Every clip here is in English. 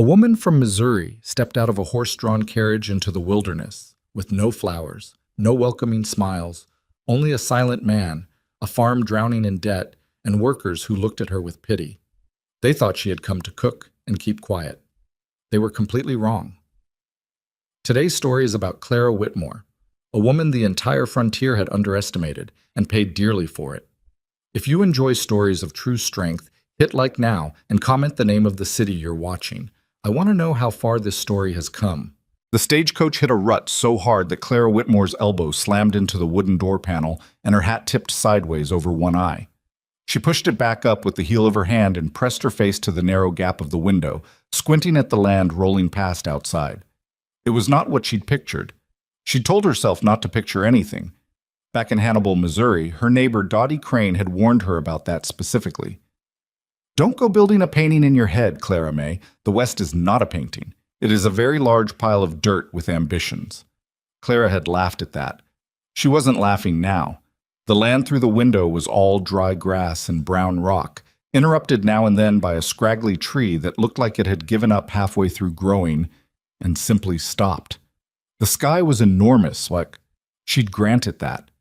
A woman from Missouri stepped out of a horse-drawn carriage into the wilderness, with no flowers, no welcoming smiles, only a silent man, a farm drowning in debt, and workers who looked at her with pity. They thought she had come to cook and keep quiet. They were completely wrong. Today's story is about Clara Whitmore, a woman the entire frontier had underestimated and paid dearly for it. If you enjoy stories of true strength, hit like now and comment the name of the city you're watching. I want to know how far this story has come. The stagecoach hit a rut so hard that Clara Whitmore's elbow slammed into the wooden door panel and her hat tipped sideways over one eye. She pushed it back up with the heel of her hand and pressed her face to the narrow gap of the window, squinting at the land rolling past outside. It was not what she'd pictured. She'd told herself not to picture anything. Back in Hannibal, Missouri, her neighbor Dottie Crane had warned her about that specifically. "Don't go building a painting in your head, Clara May. The West is not a painting. It is a very large pile of dirt with ambitions." Clara had laughed at that. She wasn't laughing now. The land through the window was all dry grass and brown rock, interrupted now and then by a scraggly tree that looked like it had given up halfway through growing and simply stopped. The sky was enormous, like she'd grant it that.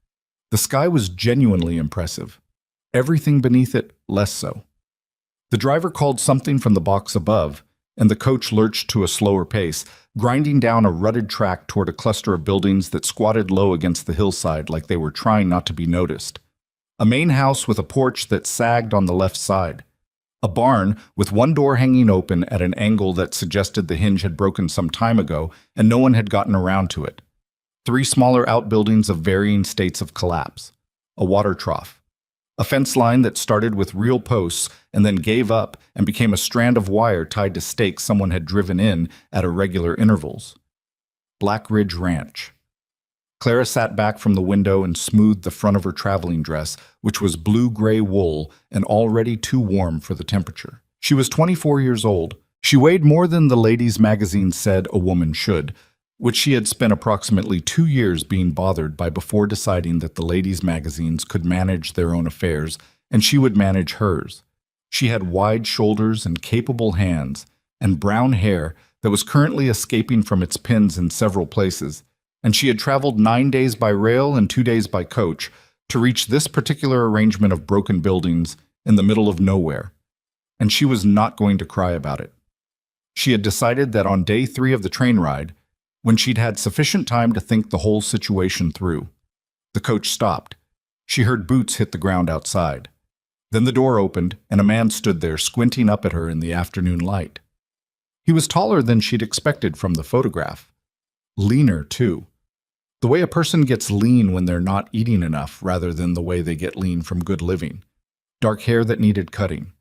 The sky was genuinely impressive. Everything beneath it, less so. The driver called something from the box above, and the coach lurched to a slower pace, grinding down a rutted track toward a cluster of buildings that squatted low against the hillside like they were trying not to be noticed. A main house with a porch that sagged on the left side. A barn with one door hanging open at an angle that suggested the hinge had broken some time ago and no one had gotten around to it. 3 smaller outbuildings of varying states of collapse. A water trough. A fence line that started with real posts and then gave up and became a strand of wire tied to stakes someone had driven in at irregular intervals. Black Ridge Ranch. Clara sat back from the window and smoothed the front of her traveling dress, which was blue-gray wool and already too warm for the temperature. She was 24 years old. She weighed more than the ladies' magazine said a woman should, which she had spent approximately 2 years being bothered by before deciding that the ladies' magazines could manage their own affairs and she would manage hers. She had wide shoulders and capable hands, and brown hair that was currently escaping from its pins in several places, and she had traveled 9 days by rail and 2 days by coach to reach this particular arrangement of broken buildings in the middle of nowhere. And she was not going to cry about it. She had decided that on day 3 of the train ride, when she'd had sufficient time to think the whole situation through. The coach stopped. She heard boots hit the ground outside. Then the door opened, and a man stood there squinting up at her in the afternoon light. He was taller than she'd expected from the photograph. Leaner, too. The way a person gets lean when they're not eating enough rather than the way they get lean from good living. Dark hair that needed cutting.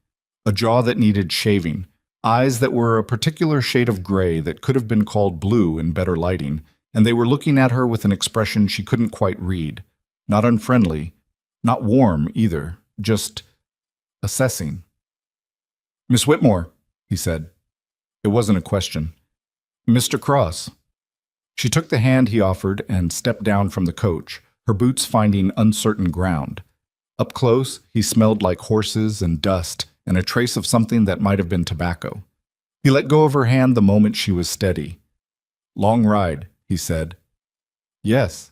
A jaw that needed shaving. Eyes that were a particular shade of gray that could have been called blue in better lighting, and they were looking at her with an expression she couldn't quite read. Not unfriendly, not warm either, just assessing. "Miss Whitmore," he said. It wasn't a question. "Mr. Cross." She took the hand he offered and stepped down from the coach, her boots finding uncertain ground. Up close, he smelled like horses and dust and a trace of something that might have been tobacco. He let go of her hand the moment she was steady. "Long ride," he said. "Yes."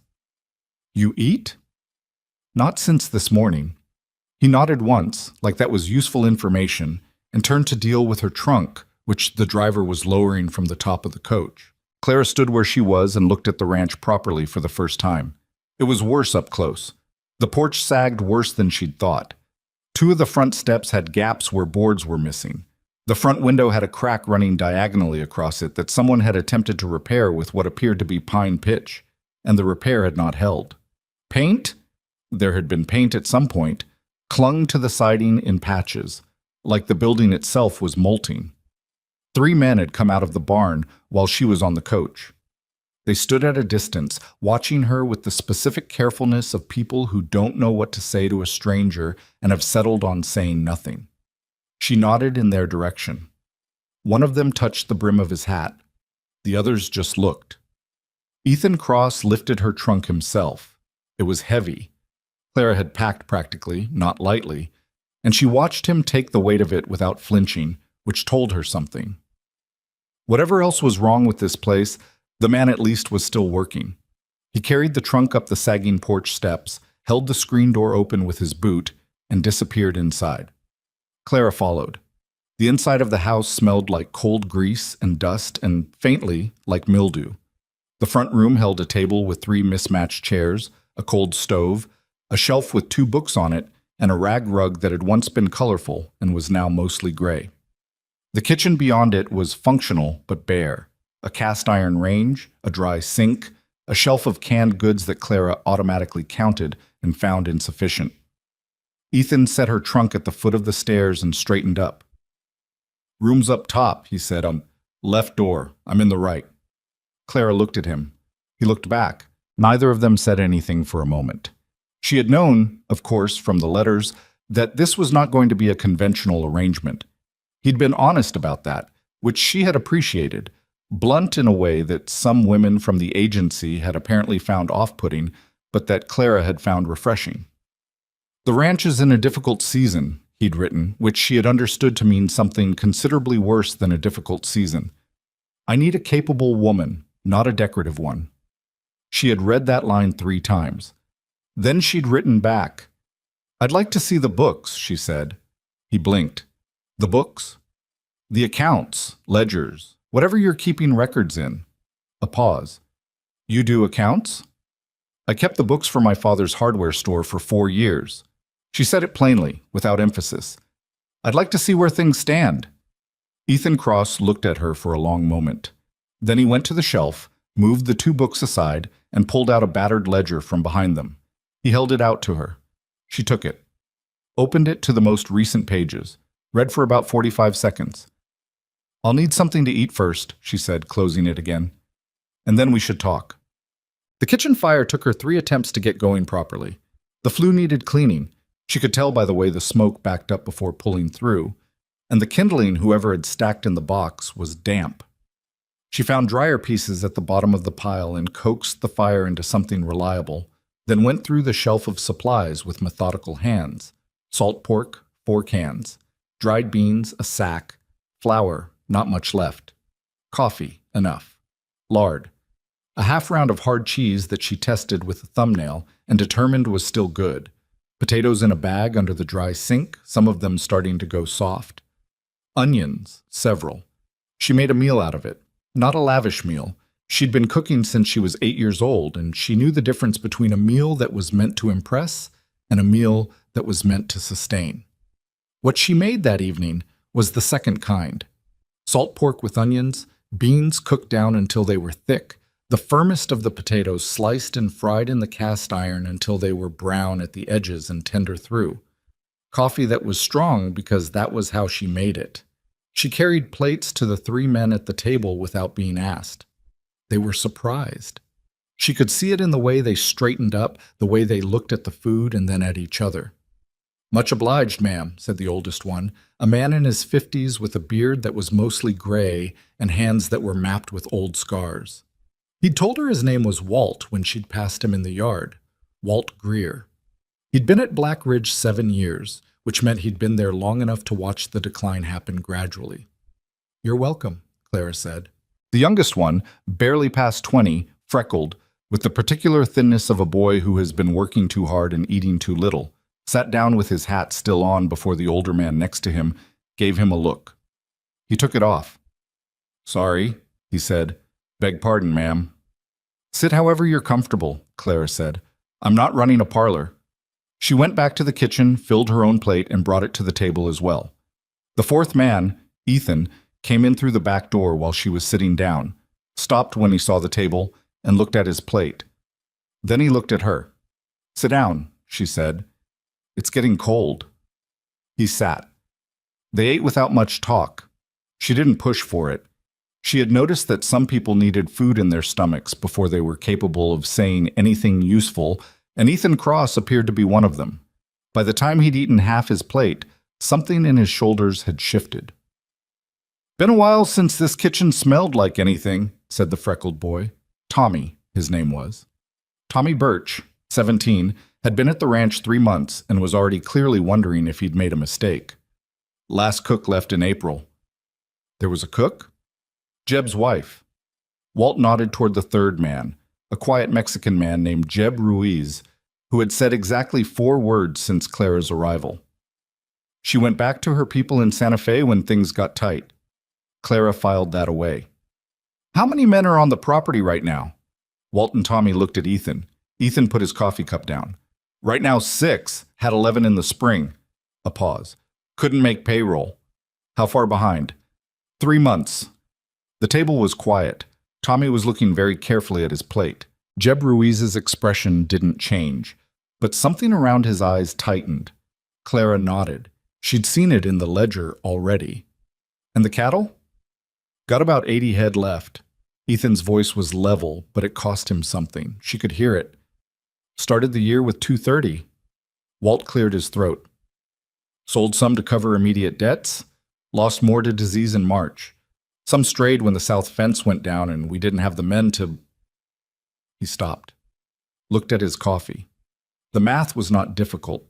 "You eat?" "Not since this morning." He nodded once, like that was useful information, and turned to deal with her trunk, which the driver was lowering from the top of the coach. Clara stood where she was and looked at the ranch properly for the first time. It was worse up close. The porch sagged worse than she'd thought. 2 of the front steps had gaps where boards were missing. The front window had a crack running diagonally across it that someone had attempted to repair with what appeared to be pine pitch, and the repair had not held. Paint? There had been paint at some point, clung to the siding in patches, like the building itself was molting. 3 men had come out of the barn while she was on the coach. They stood at a distance, watching her with the specific carefulness of people who don't know what to say to a stranger and have settled on saying nothing. She nodded in their direction. One of them touched the brim of his hat. The others just looked. Ethan Cross lifted her trunk himself. It was heavy. Clara had packed practically, not lightly, and she watched him take the weight of it without flinching, which told her something. Whatever else was wrong with this place, the man at least was still working. He carried the trunk up the sagging porch steps, held the screen door open with his boot, and disappeared inside. Clara followed. The inside of the house smelled like cold grease and dust and, faintly, like mildew. The front room held a table with 3 mismatched chairs, a cold stove, a shelf with 2 books on it, and a rag rug that had once been colorful and was now mostly gray. The kitchen beyond it was functional but bare. A cast iron range, a dry sink, a shelf of canned goods that Clara automatically counted and found insufficient. Ethan set her trunk at the foot of the stairs and straightened up. "Room's up top," he said. Left door. I'm in the right." Clara looked at him. He looked back. Neither of them said anything for a moment. She had known, of course, from the letters, that this was not going to be a conventional arrangement. He'd been honest about that, which she had appreciated, blunt in a way that some women from the agency had apparently found off-putting, but that Clara had found refreshing. "The ranch is in a difficult season," he'd written, which she had understood to mean something considerably worse than a difficult season. "I need a capable woman, not a decorative one." She had read that line 3 times. Then she'd written back. "I'd like to see the books," she said. He blinked. "The books?" "The accounts, ledgers, whatever you're keeping records in." A pause. "You do accounts?" "I kept the books for my father's hardware store for 4 years." She said it plainly, without emphasis. "I'd like to see where things stand." Ethan Cross looked at her for a long moment. Then he went to the shelf, moved the 2 books aside, and pulled out a battered ledger from behind them. He held it out to her. She took it, opened it to the most recent pages, read for about 45 seconds. "I'll need something to eat first," she said, closing it again. "And then we should talk." The kitchen fire took her 3 attempts to get going properly. The flue needed cleaning. She could tell by the way the smoke backed up before pulling through, and the kindling whoever had stacked in the box was damp. She found dryer pieces at the bottom of the pile and coaxed the fire into something reliable, then went through the shelf of supplies with methodical hands. Salt pork, 4 cans. Dried beans, a sack. Flour, not much left. Coffee, enough. Lard. A half round of hard cheese that she tested with a thumbnail and determined was still good. Potatoes in a bag under the dry sink, some of them starting to go soft. Onions, several. She made a meal out of it. Not a lavish meal. She'd been cooking since she was 8 years old, and she knew the difference between a meal that was meant to impress and a meal that was meant to sustain. What she made that evening was the second kind. Salt pork with onions, beans cooked down until they were thick, the firmest of the potatoes sliced and fried in the cast iron until they were brown at the edges and tender through. Coffee that was strong because that was how she made it. She carried plates to the 3 men at the table without being asked. They were surprised. She could see it in the way they straightened up, the way they looked at the food and then at each other. "Much obliged, ma'am," said the oldest one, a man in his 50s with a beard that was mostly gray and hands that were mapped with old scars. He'd told her his name was Walt when she'd passed him in the yard. Walt Greer. He'd been at Black Ridge 7 years, which meant he'd been there long enough to watch the decline happen gradually. "You're welcome," Clara said. The youngest one, barely past 20, freckled, with the particular thinness of a boy who has been working too hard and eating too little, sat down with his hat still on before the older man next to him gave him a look. He took it off. "Sorry," he said. "Beg pardon, ma'am." "Sit however you're comfortable," Clara said. "I'm not running a parlor." She went back to the kitchen, filled her own plate, and brought it to the table as well. The 4th man, Ethan, came in through the back door while she was sitting down, stopped when he saw the table, and looked at his plate. Then he looked at her. "Sit down," she said. "It's getting cold." He sat. They ate without much talk. She didn't push for it. She had noticed that some people needed food in their stomachs before they were capable of saying anything useful, and Ethan Cross appeared to be one of them. By the time he'd eaten half his plate, something in his shoulders had shifted. "Been a while since this kitchen smelled like anything," said the freckled boy. Tommy, his name was. Tommy Birch, 17, had been at the ranch 3 months and was already clearly wondering if he'd made a mistake. "Last cook left in April." "There was a cook?" Jeb's wife. Walt nodded toward the third man, a quiet Mexican man named Jeb Ruiz, who had said exactly 4 words since Clara's arrival. She went back to her people in Santa Fe when things got tight. Clara filed that away. How many men are on the property right now? Walt and Tommy looked at Ethan. Ethan put his coffee cup down. Right now 6, had 11 in the spring. A pause. Couldn't make payroll. How far behind? 3 months. The table was quiet. Tommy was looking very carefully at his plate. Jeb Ruiz's expression didn't change, but something around his eyes tightened. Clara nodded. She'd seen it in the ledger already. And the cattle? Got about 80 head left. Ethan's voice was level, but it cost him something. She could hear it. Started the year with 230. Walt cleared his throat. Sold some to cover immediate debts. Lost more to disease in March. Some strayed when the south fence went down and we didn't have the men to... He stopped. Looked at his coffee. The math was not difficult.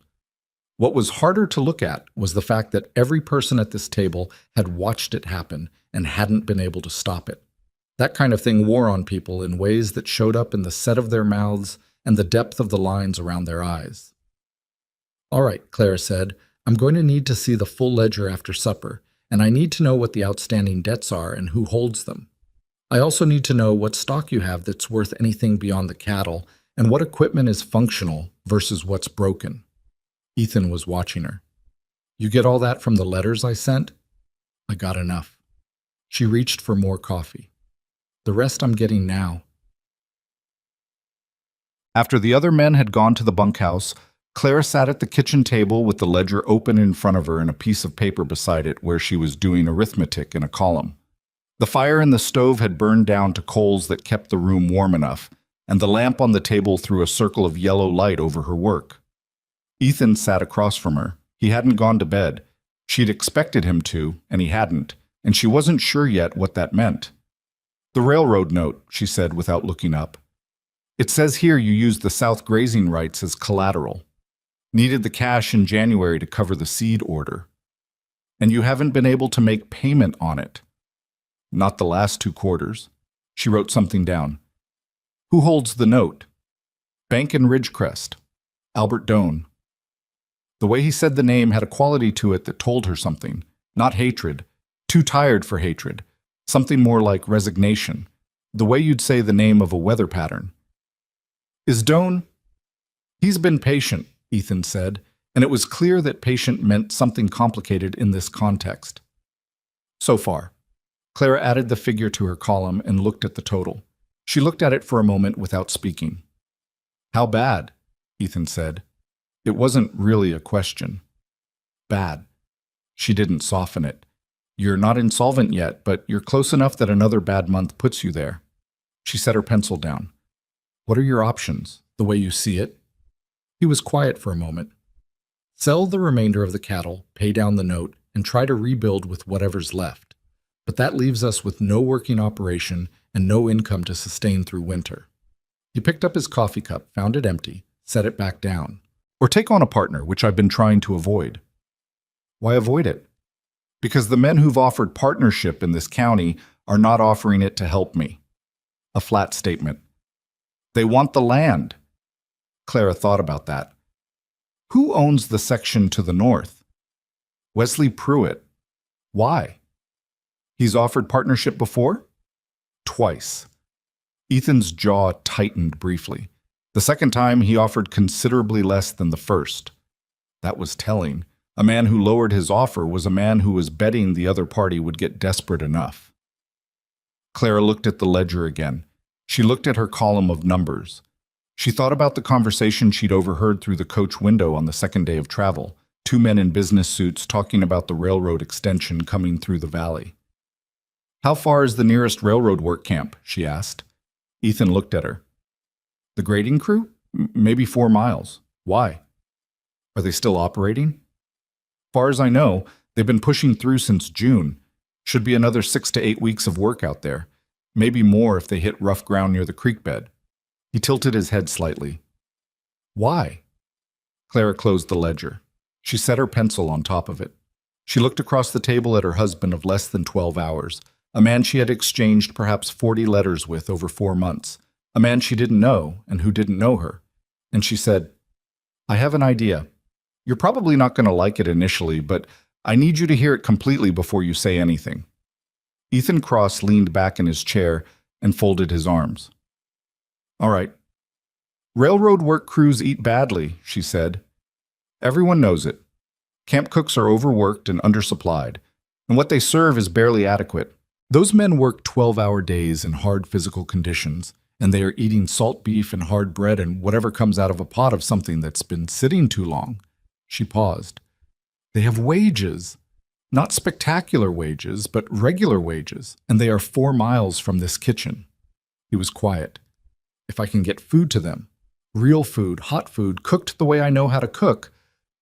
What was harder to look at was the fact that every person at this table had watched it happen and hadn't been able to stop it. That kind of thing wore on people in ways that showed up in the set of their mouths and the depth of the lines around their eyes. All right, Clara said, I'm going to need to see the full ledger after supper, and I need to know what the outstanding debts are and who holds them. I also need to know what stock you have that's worth anything beyond the cattle and what equipment is functional versus what's broken. Ethan was watching her. You get all that from the letters I sent? I got enough. She reached for more coffee. The rest I'm getting now. After the other men had gone to the bunkhouse, Clara sat at the kitchen table with the ledger open in front of her and a piece of paper beside it where she was doing arithmetic in a column. The fire in the stove had burned down to coals that kept the room warm enough, and the lamp on the table threw a circle of yellow light over her work. Ethan sat across from her. He hadn't gone to bed. She'd expected him to, and he hadn't, and she wasn't sure yet what that meant. The railroad note, she said without looking up. It says here you used the South grazing rights as collateral. Needed the cash in January to cover the seed order. And you haven't been able to make payment on it. Not the last 2 quarters. She wrote something down. Who holds the note? Bank in Ridgecrest. Albert Doan. The way he said the name had a quality to it that told her something. Not hatred. Too tired for hatred. Something more like resignation. The way you'd say the name of a weather pattern. Is Doan? He's been patient, Ethan said, and it was clear that patient meant something complicated in this context. So far. Clara added the figure to her column and looked at the total. She looked at it for a moment without speaking. How bad? Ethan said. It wasn't really a question. Bad. She didn't soften it. You're not insolvent yet, but you're close enough that another bad month puts you there. She set her pencil down. What are your options, the way you see it? He was quiet for a moment. Sell the remainder of the cattle, pay down the note, and try to rebuild with whatever's left. But that leaves us with no working operation and no income to sustain through winter. He picked up his coffee cup, found it empty, set it back down. Or take on a partner, which I've been trying to avoid. Why avoid it? Because the men who've offered partnership in this county are not offering it to help me. A flat statement. They want the land. Clara thought about that. Who owns the section to the north? Wesley Pruitt. Why? He's offered partnership before? Twice. Ethan's jaw tightened briefly. The second time, he offered considerably less than the first. That was telling. A man who lowered his offer was a man who was betting the other party would get desperate enough. Clara looked at the ledger again. She looked at her column of numbers. She thought about the conversation she'd overheard through the coach window on the second day of travel, 2 men in business suits talking about the railroad extension coming through the valley. How far is the nearest railroad work camp? She asked. Ethan looked at her. The grading crew? Maybe 4 miles. Why? Are they still operating? Far as I know, they've been pushing through since June. Should be another 6 to 8 weeks of work out there. Maybe more if they hit rough ground near the creek bed. He tilted his head slightly. Why? Clara closed the ledger. She set her pencil on top of it. She looked across the table at her husband of less than 12 hours, a man she had exchanged perhaps 40 letters with over 4 months, a man she didn't know and who didn't know her. And she said, "I have an idea. You're probably not going to like it initially, but I need you to hear it completely before you say anything." Ethan Cross leaned back in his chair and folded his arms. "All right. Railroad work crews eat badly," she said. "Everyone knows it. Camp cooks are overworked and undersupplied, and what they serve is barely adequate. Those men work 12-hour days in hard physical conditions, and they are eating salt beef and hard bread and whatever comes out of a pot of something that's been sitting too long." She paused. "They have wages. Not spectacular wages, but regular wages, and they are 4 miles from this kitchen." He was quiet. "If I can get food to them, real food, hot food, cooked the way I know how to cook,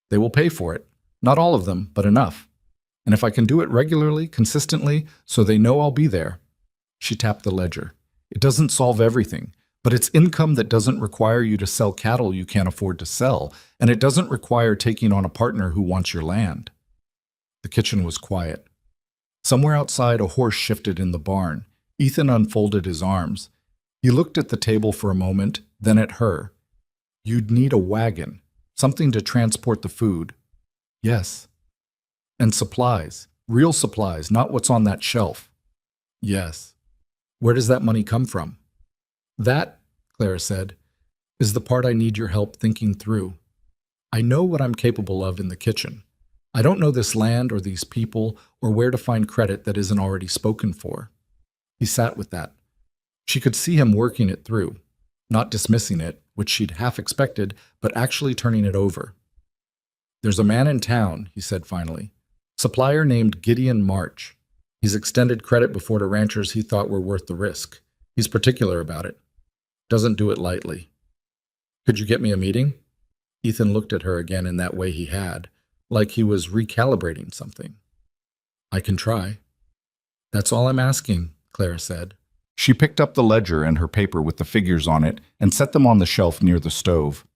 they will pay for it. Not all of them, but enough. And if I can do it regularly, consistently, so they know I'll be there." She tapped the ledger. "It doesn't solve everything, but it's income that doesn't require you to sell cattle you can't afford to sell, and it doesn't require taking on a partner who wants your land." The kitchen was quiet. Somewhere outside, a horse shifted in the barn. Ethan unfolded his arms. He looked at the table for a moment, then at her. "You'd need a wagon, something to transport the food." "Yes." "And supplies, real supplies, not what's on that shelf." "Yes." "Where does that money come from?" "That," Clara said, "is the part I need your help thinking through. I know what I'm capable of in the kitchen. I don't know this land or these people or where to find credit that isn't already spoken for." He sat with that. She could see him working it through, not dismissing it, which she'd half expected, but actually turning it over. "There's a man in town," he said finally. "Supplier named Gideon March. He's extended credit before to ranchers he thought were worth the risk. He's particular about it. Doesn't do it lightly. Could you get me a meeting?" Ethan looked at her again in that way he had, like he was recalibrating something. "I can try." "That's all I'm asking," Clara said. She picked up the ledger and her paper with the figures on it and set them on the shelf near the stove.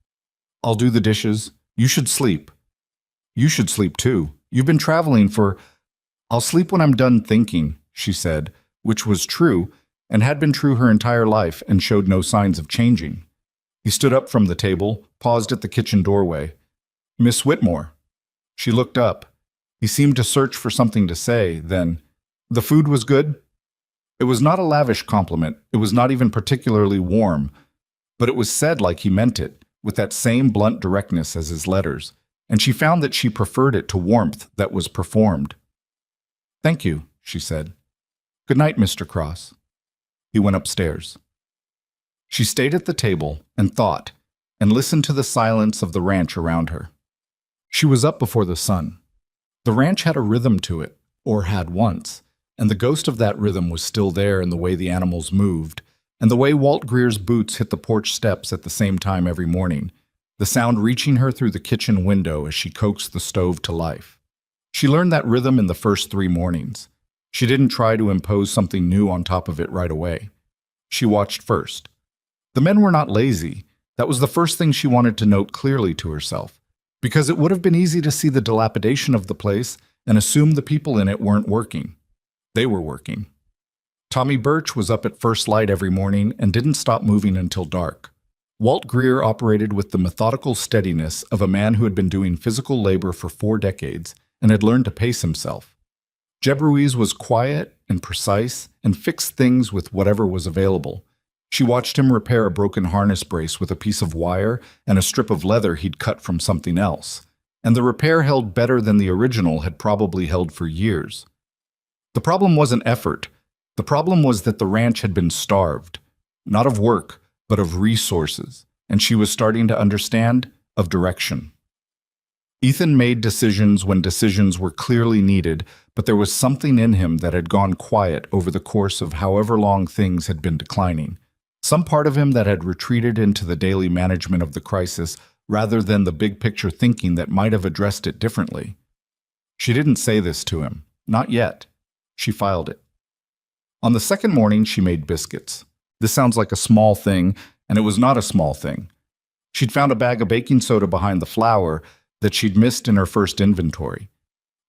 "I'll do the dishes. You should sleep. You should sleep too. You've been traveling for—" "I'll sleep when I'm done thinking," she said, which was true and had been true her entire life and showed no signs of changing. He stood up from the table, paused at the kitchen doorway. "Miss Whitmore." She looked up. He seemed to search for something to say, then, "The food was good?" It was not a lavish compliment. It was not even particularly warm, but it was said like he meant it, with that same blunt directness as his letters, and she found that she preferred it to warmth that was performed. "Thank you," she said. "Good night, Mr. Cross." He went upstairs. She stayed at the table and thought, and listened to the silence of the ranch around her. She was up before the sun. The ranch had a rhythm to it, or had once, and the ghost of that rhythm was still there in the way the animals moved, and the way Walt Greer's boots hit the porch steps at the same time every morning, the sound reaching her through the kitchen window as she coaxed the stove to life. She learned that rhythm in the first 3 mornings. She didn't try to impose something new on top of it right away. She watched first. The men were not lazy. That was the first thing she wanted to note clearly to herself, because it would have been easy to see the dilapidation of the place and assume the people in it weren't working. They were working. Tommy Birch was up at first light every morning and didn't stop moving until dark. Walt Greer operated with the methodical steadiness of a man who had been doing physical labor for 4 decades and had learned to pace himself. Jeb Ruiz was quiet and precise and fixed things with whatever was available. She watched him repair a broken harness brace with a piece of wire and a strip of leather he'd cut from something else, and the repair held better than the original had probably held for years. The problem wasn't effort. The problem was that the ranch had been starved, not of work, but of resources, and she was starting to understand, of direction. Ethan made decisions when decisions were clearly needed, but there was something in him that had gone quiet over the course of however long things had been declining. Some part of him that had retreated into the daily management of the crisis rather than the big picture thinking that might have addressed it differently. She didn't say this to him. Not yet. She filed it. On the second morning, she made biscuits. This sounds like a small thing, and it was not a small thing. She'd found a bag of baking soda behind the flour that she'd missed in her first inventory.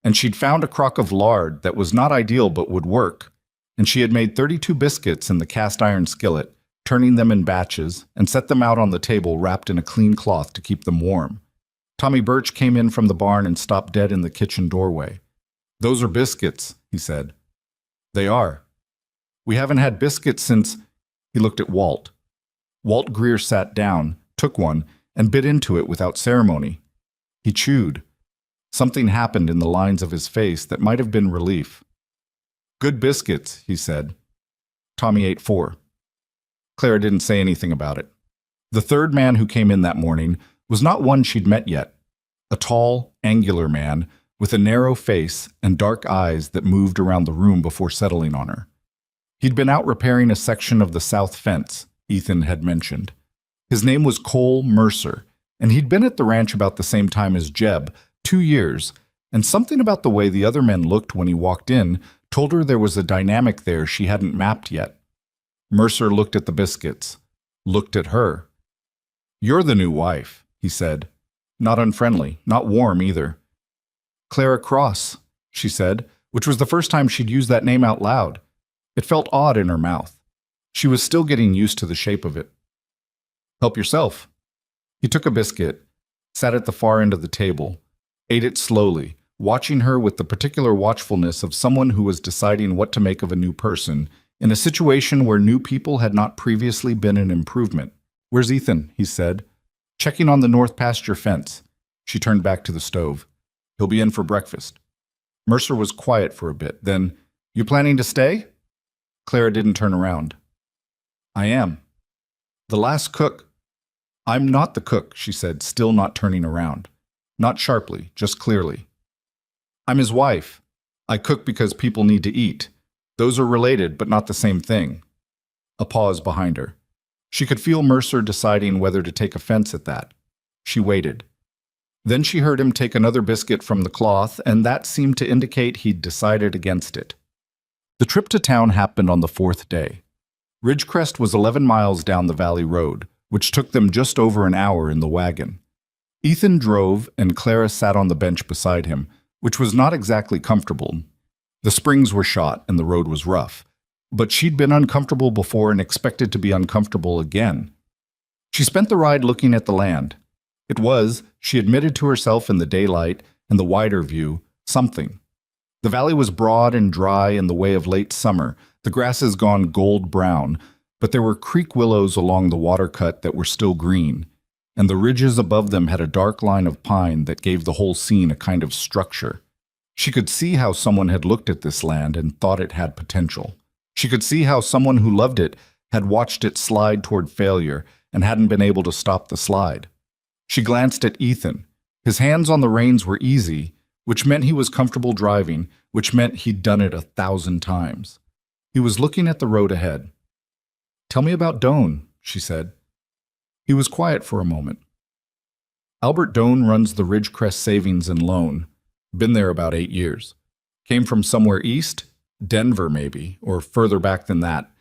And she'd found a crock of lard that was not ideal but would work. and she had made 32 biscuits in the cast iron skillet, turning them in batches, and set them out on the table wrapped in a clean cloth to keep them warm. Tommy Birch came in from the barn and stopped dead in the kitchen doorway. "Those are biscuits," he said. "They are. We haven't had biscuits since—" He looked at Walt. Walt Greer sat down, took one, and bit into it without ceremony. He chewed. Something happened in the lines of his face that might have been relief. "Good biscuits," he said. Tommy ate 4. Clara didn't say anything about it. The third man who came in that morning was not one she'd met yet. A tall, angular man with a narrow face and dark eyes that moved around the room before settling on her. He'd been out repairing a section of the south fence, Ethan had mentioned. His name was Cole Mercer, and he'd been at the ranch about the same time as Jeb, 2 years, and something about the way the other men looked when he walked in told her there was a dynamic there she hadn't mapped yet. Mercer looked at the biscuits, looked at her. "You're the new wife," he said. Not unfriendly, not warm either. "Clara Cross," she said, which was the first time she'd used that name out loud. It felt odd in her mouth. She was still getting used to the shape of it. "Help yourself." He took a biscuit, sat at the far end of the table, ate it slowly, watching her with the particular watchfulness of someone who was deciding what to make of a new person, in a situation where new people had not previously been an improvement. "Where's Ethan?" he said. "Checking on the north pasture fence." She turned back to the stove. "He'll be in for breakfast." Mercer was quiet for a bit. Then, "You planning to stay?" Clara didn't turn around. "I am." "The last cook—" "I'm not the cook," she said, still not turning around. Not sharply, just clearly. "I'm his wife. I cook because people need to eat. Those are related, but not the same thing." A pause behind her. She could feel Mercer deciding whether to take offense at that. She waited. Then she heard him take another biscuit from the cloth, and that seemed to indicate he'd decided against it. The trip to town happened on the 4th day. Ridgecrest was 11 miles down the valley road, which took them just over an hour in the wagon. Ethan drove, and Clara sat on the bench beside him, which was not exactly comfortable. The springs were shot, and the road was rough. But she'd been uncomfortable before and expected to be uncomfortable again. She spent the ride looking at the land. It was, she admitted to herself in the daylight and the wider view, something. The valley was broad and dry in the way of late summer, the grasses gone gold-brown, but there were creek willows along the water cut that were still green, and the ridges above them had a dark line of pine that gave the whole scene a kind of structure. She could see how someone had looked at this land and thought it had potential. She could see how someone who loved it had watched it slide toward failure and hadn't been able to stop the slide. She glanced at Ethan. His hands on the reins were easy, which meant he was comfortable driving, which meant he'd done it 1,000 times. He was looking at the road ahead. "Tell me about Doan," she said. He was quiet for a moment. "Albert Doan runs the Ridgecrest Savings and Loan. Been there about 8 years. Came from somewhere east, Denver maybe, or further back than that.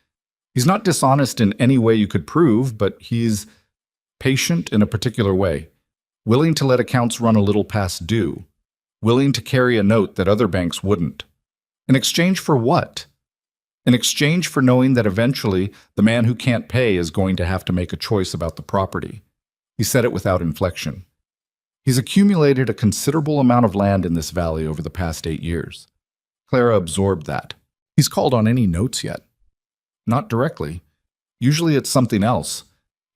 He's not dishonest in any way you could prove, but he's patient in a particular way, willing to let accounts run a little past due, willing to carry a note that other banks wouldn't. In exchange for what? In exchange for knowing that eventually the man who can't pay is going to have to make a choice about the property." He said it without inflection. "He's accumulated a considerable amount of land in this valley over the past 8 years. Clara absorbed that. "He's called on any notes yet?" "Not directly. Usually it's something else.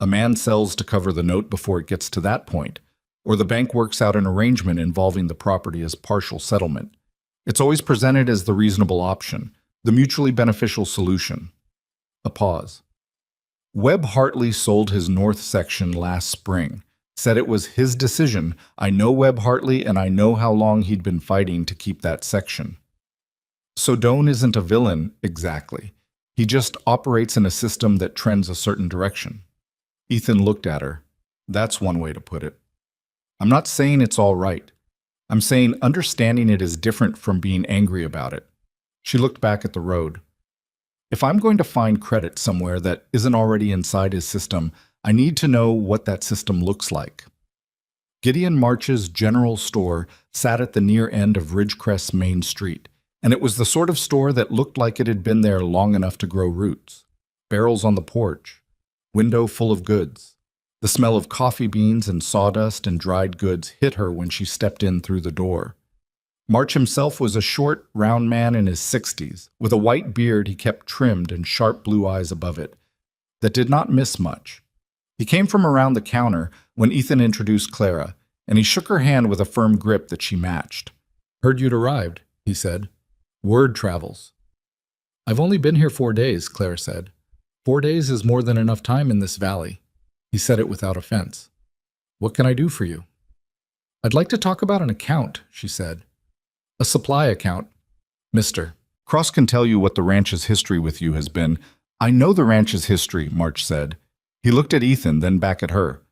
A man sells to cover the note before it gets to that point, or the bank works out an arrangement involving the property as partial settlement. It's always presented as the reasonable option, the mutually beneficial solution." A pause. "Webb Hartley sold his north section last spring. Said it was his decision. I know Webb Hartley, and I know how long he'd been fighting to keep that section." "So Doan isn't a villain, exactly. He just operates in a system that trends a certain direction." Ethan looked at her. "That's one way to put it. I'm not saying it's all right. I'm saying understanding it is different from being angry about it." She looked back at the road. "If I'm going to find credit somewhere that isn't already inside his system, I need to know what that system looks like." Gideon March's general store sat at the near end of Ridgecrest's main street, and it was the sort of store that looked like it had been there long enough to grow roots. Barrels on the porch, window full of goods. The smell of coffee beans and sawdust and dried goods hit her when she stepped in through the door. March himself was a short, round man in his 60s, with a white beard he kept trimmed and sharp blue eyes above it, that did not miss much. He came from around the counter when Ethan introduced Clara, and he shook her hand with a firm grip that she matched. "Heard you'd arrived," he said. "Word travels." "I've only been here 4 days," Clara said. 4 days is more than enough time in this valley." He said it without offense. "What can I do for you?" "I'd like to talk about an account," she said. "A supply account." "Mister, Cross can tell you what the ranch's history with you has been." "I know the ranch's history," March said. He looked at Ethan, then back at her.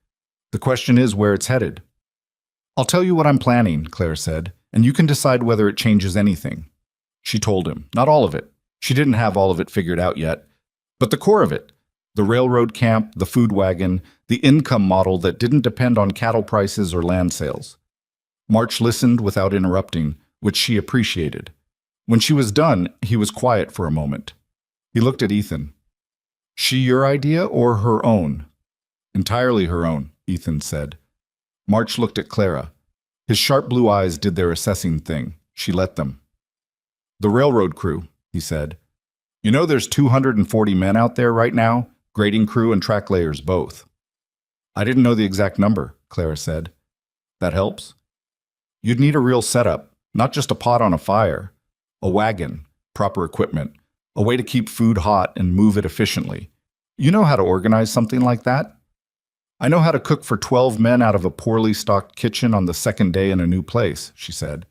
"The question is where it's headed." "I'll tell you what I'm planning," Claire said, "and you can decide whether it changes anything." She told him, not all of it. She didn't have all of it figured out yet. But the core of it, the railroad camp, the food wagon, the income model that didn't depend on cattle prices or land sales. March listened without interrupting, which she appreciated. When she was done, he was quiet for a moment. He looked at Ethan. "She your idea or her own?" "Entirely her own," Ethan said. March looked at Clara. His sharp blue eyes did their assessing thing. She let them. "The railroad crew," he said. "You know there's 240 men out there right now, grading crew and track layers both." "I didn't know the exact number," Clara said. "That helps." "You'd need a real setup, not just a pot on a fire. A wagon, proper equipment, a way to keep food hot and move it efficiently. You know how to organize something like that?" "I know how to cook for 12 men out of a poorly stocked kitchen on the second day in a new place," she said.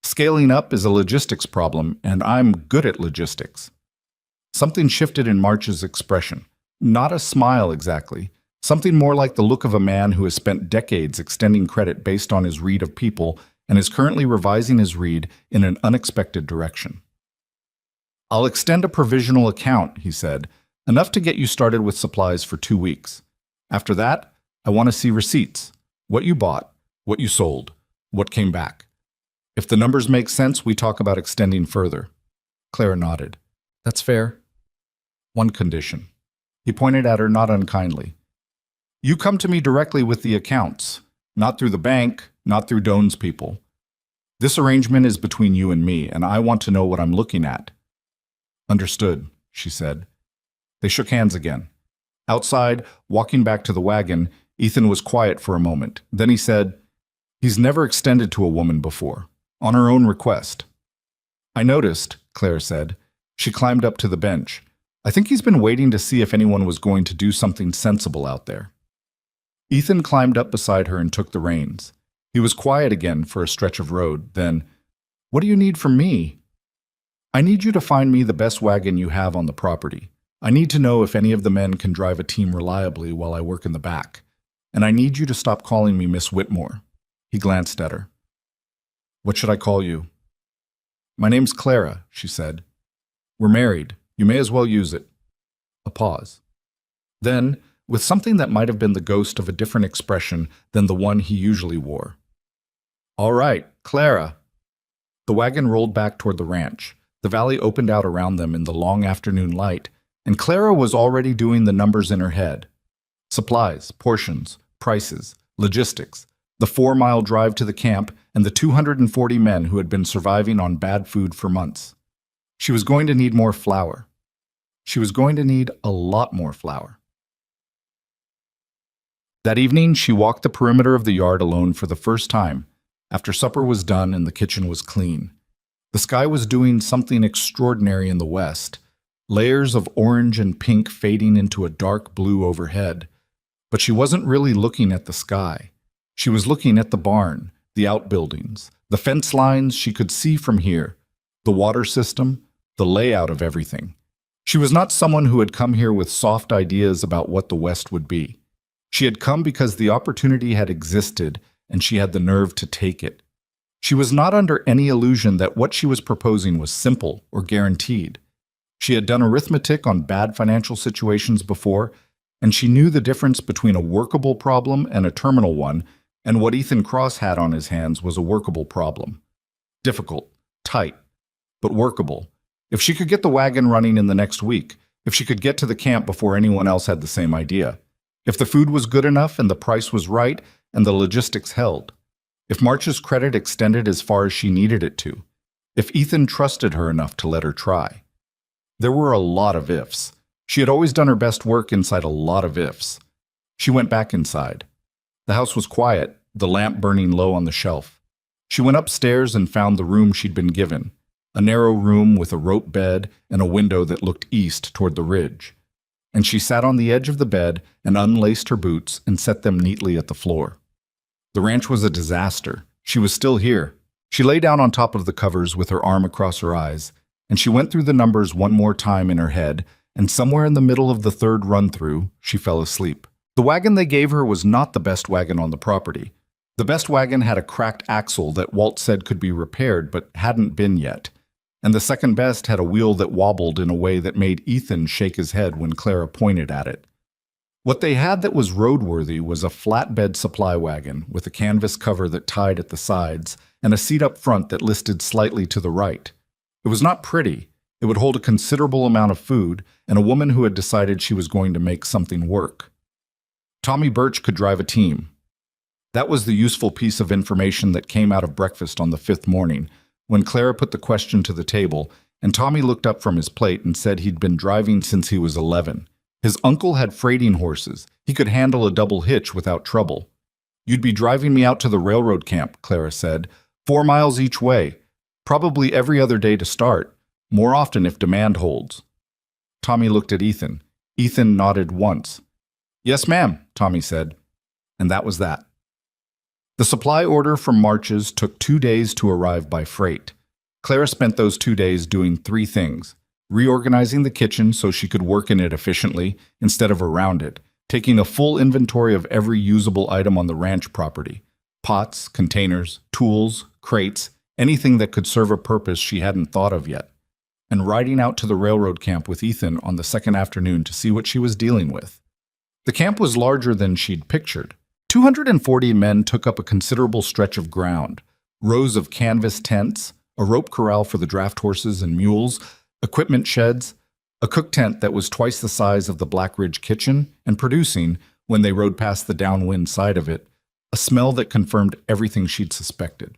"Scaling up is a logistics problem, and I'm good at logistics." Something shifted in March's expression. Not a smile exactly. Something more like the look of a man who has spent decades extending credit based on his read of people and is currently revising his read in an unexpected direction. "I'll extend a provisional account," he said, "enough to get you started with supplies for 2 weeks. After that, I want to see receipts. What you bought, what you sold, what came back. If the numbers make sense, we talk about extending further." Clara nodded. "That's fair." "One condition." He pointed at her not unkindly. "You come to me directly with the accounts, not through the bank, not through Doan's people. This arrangement is between you and me, and I want to know what I'm looking at." "Understood," she said. They shook hands again. Outside, walking back to the wagon, Ethan was quiet for a moment. Then he said, "He's never extended to a woman before, on her own request." "I noticed," Claire said. She climbed up to the bench. "I think he's been waiting to see if anyone was going to do something sensible out there." Ethan climbed up beside her and took the reins. He was quiet again for a stretch of road. Then, "What do you need from me?" "I need you to find me the best wagon you have on the property. I need to know if any of the men can drive a team reliably while I work in the back. And I need you to stop calling me Miss Whitmore." He glanced at her. "What should I call you?" "My name's Clara," she said. "We're married. You may as well use it." A pause. Then, with something that might have been the ghost of a different expression than the one he usually wore. "All right, Clara." The wagon rolled back toward the ranch. The valley opened out around them in the long afternoon light, and Clara was already doing the numbers in her head. Supplies, portions, prices, logistics, the 4-mile drive to the camp, and the 240 men who had been surviving on bad food for months. She was going to need more flour. She was going to need a lot more flour. That evening, she walked the perimeter of the yard alone for the first time, after supper was done and the kitchen was clean. The sky was doing something extraordinary in the west, layers of orange and pink fading into a dark blue overhead. But she wasn't really looking at the sky. She was looking at the barn, the outbuildings, the fence lines she could see from here, the water system, the layout of everything. She was not someone who had come here with soft ideas about what the West would be. She had come because the opportunity had existed and she had the nerve to take it. She was not under any illusion that what she was proposing was simple or guaranteed. She had done arithmetic on bad financial situations before, and she knew the difference between a workable problem and a terminal one, and what Ethan Cross had on his hands was a workable problem. Difficult, tight, but workable. If she could get the wagon running in the next week, if she could get to the camp before anyone else had the same idea, if the food was good enough and the price was right and the logistics held, if March's credit extended as far as she needed it to, if Ethan trusted her enough to let her try. There were a lot of ifs. She had always done her best work inside a lot of ifs. She went back inside. The house was quiet, the lamp burning low on the shelf. She went upstairs and found the room she'd been given, a narrow room with a rope bed and a window that looked east toward the ridge. And she sat on the edge of the bed and unlaced her boots and set them neatly at the floor. The ranch was a disaster. She was still here. She lay down on top of the covers with her arm across her eyes, and she went through the numbers one more time in her head, and somewhere in the middle of the third run-through, she fell asleep. The wagon they gave her was not the best wagon on the property. The best wagon had a cracked axle that Walt said could be repaired but hadn't been yet, and the second best had a wheel that wobbled in a way that made Ethan shake his head when Clara pointed at it. What they had that was roadworthy was a flatbed supply wagon with a canvas cover that tied at the sides and a seat up front that listed slightly to the right. It was not pretty. It would hold a considerable amount of food and a woman who had decided she was going to make something work. Tommy Birch could drive a team. That was the useful piece of information that came out of breakfast on the fifth morning, when Clara put the question to the table, and Tommy looked up from his plate and said he'd been driving since he was 11. His uncle had freighting horses. He could handle a double hitch without trouble. "You'd be driving me out to the railroad camp," Clara said. 4 miles each way. Probably every other day to start. More often if demand holds. Tommy looked at Ethan. Ethan nodded once. "Yes, ma'am," Tommy said. And that was that. The supply order from March's took 2 days to arrive by freight. Clara spent those 2 days doing 3 things. Reorganizing the kitchen so she could work in it efficiently instead of around it, taking a full inventory of every usable item on the ranch property. Pots, containers, tools, crates, anything that could serve a purpose she hadn't thought of yet. And riding out to the railroad camp with Ethan on the second afternoon to see what she was dealing with. The camp was larger than she'd pictured. 240 men took up a considerable stretch of ground. Rows of canvas tents, a rope corral for the draft horses and mules, equipment sheds, a cook tent that was twice the size of the Black Ridge kitchen and producing, when they rode past the downwind side of it, a smell that confirmed everything she'd suspected.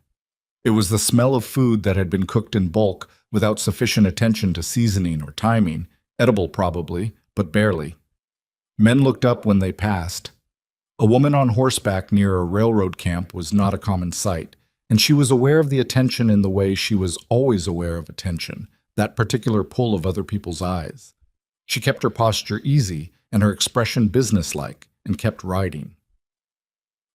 It was the smell of food that had been cooked in bulk without sufficient attention to seasoning or timing, edible probably, but barely. Men looked up when they passed. A woman on horseback near a railroad camp was not a common sight, and she was aware of the attention in the way she was always aware of attention, that particular pull of other people's eyes. She kept her posture easy and her expression businesslike, and kept riding.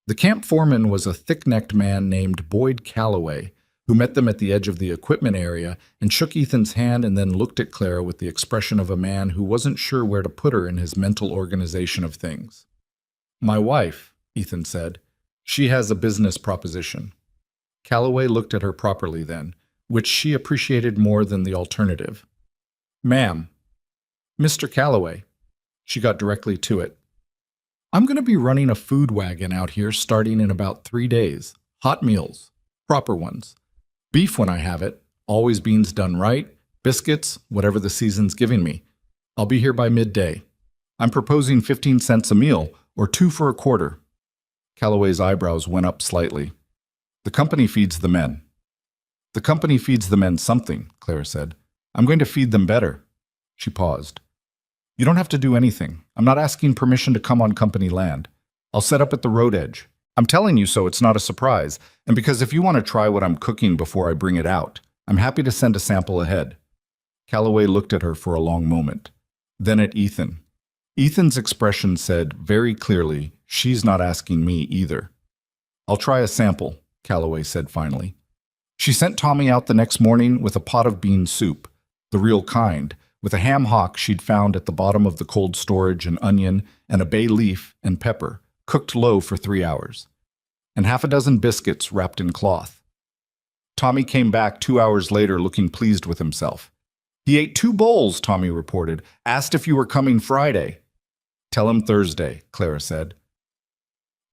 The camp foreman was a thick-necked man named Boyd Calloway, who met them at the edge of the equipment area and shook Ethan's hand and then looked at Clara with the expression of a man who wasn't sure where to put her in his mental organization of things. "My wife," Ethan said. "She has a business proposition." Calloway looked at her properly then, which she appreciated more than the alternative. "Ma'am." "Mr. Calloway." She got directly to it. "I'm going to be running a food wagon out here starting in about 3 days. Hot meals. Proper ones. Beef when I have it. Always beans done right. Biscuits, whatever the season's giving me. I'll be here by midday. I'm proposing 15 cents a meal, or 2 for a quarter." Calloway's eyebrows went up slightly. "The company feeds the men." "The company feeds the men something," Clara said. "I'm going to feed them better." She paused. "You don't have to do anything. I'm not asking permission to come on company land. I'll set up at the road edge. I'm telling you so it's not a surprise, and because if you want to try what I'm cooking before I bring it out, I'm happy to send a sample ahead." Calloway looked at her for a long moment, then at Ethan. Ethan's expression said very clearly, "She's not asking me either." "I'll try a sample," Calloway said finally. She sent Tommy out the next morning with a pot of bean soup, the real kind, with a ham hock she'd found at the bottom of the cold storage, and onion, and a bay leaf and pepper, cooked low for 3 hours, and half a dozen biscuits wrapped in cloth. Tommy came back 2 hours later looking pleased with himself. "He ate 2 bowls, Tommy reported. Asked if you were coming Friday." "Tell him Thursday," Clara said.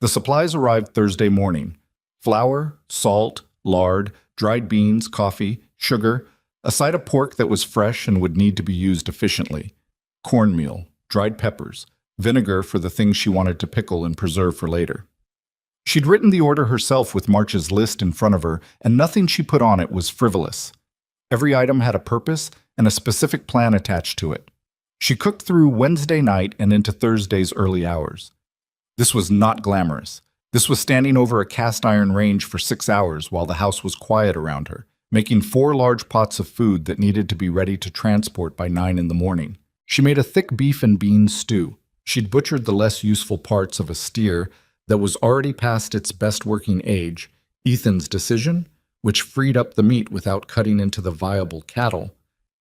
The supplies arrived Thursday morning. Flour, salt, lard, dried beans, coffee, sugar, A side of pork that was fresh and would need to be used efficiently, cornmeal, dried peppers, vinegar for the things she wanted to pickle and preserve for later. She'd written the order herself with March's list in front of her, and nothing she put on it was frivolous. Every item had a purpose and a specific plan attached to it. She cooked through Wednesday night and into Thursday's early hours. This was not glamorous. This was standing over a cast iron range for 6 hours while the house was quiet around her, making 4 large pots of food that needed to be ready to transport by 9 in the morning. She made a thick beef and beans stew. She'd butchered the less useful parts of a steer that was already past its best working age, Ethan's decision, which freed up the meat without cutting into the viable cattle,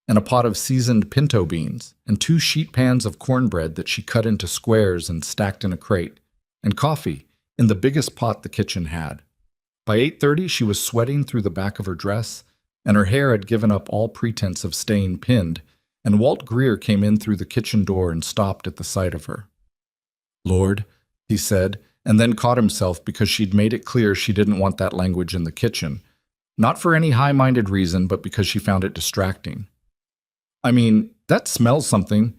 and a pot of seasoned pinto beans, and 2 sheet pans of cornbread that she cut into squares and stacked in a crate, and coffee in the biggest pot the kitchen had. By 8:30, she was sweating through the back of her dress, and her hair had given up all pretense of staying pinned, and Walt Greer came in through the kitchen door and stopped at the sight of her. "Lord," he said, and then caught himself because she'd made it clear she didn't want that language in the kitchen, not for any high-minded reason, but because she found it distracting. "I mean, that smells something.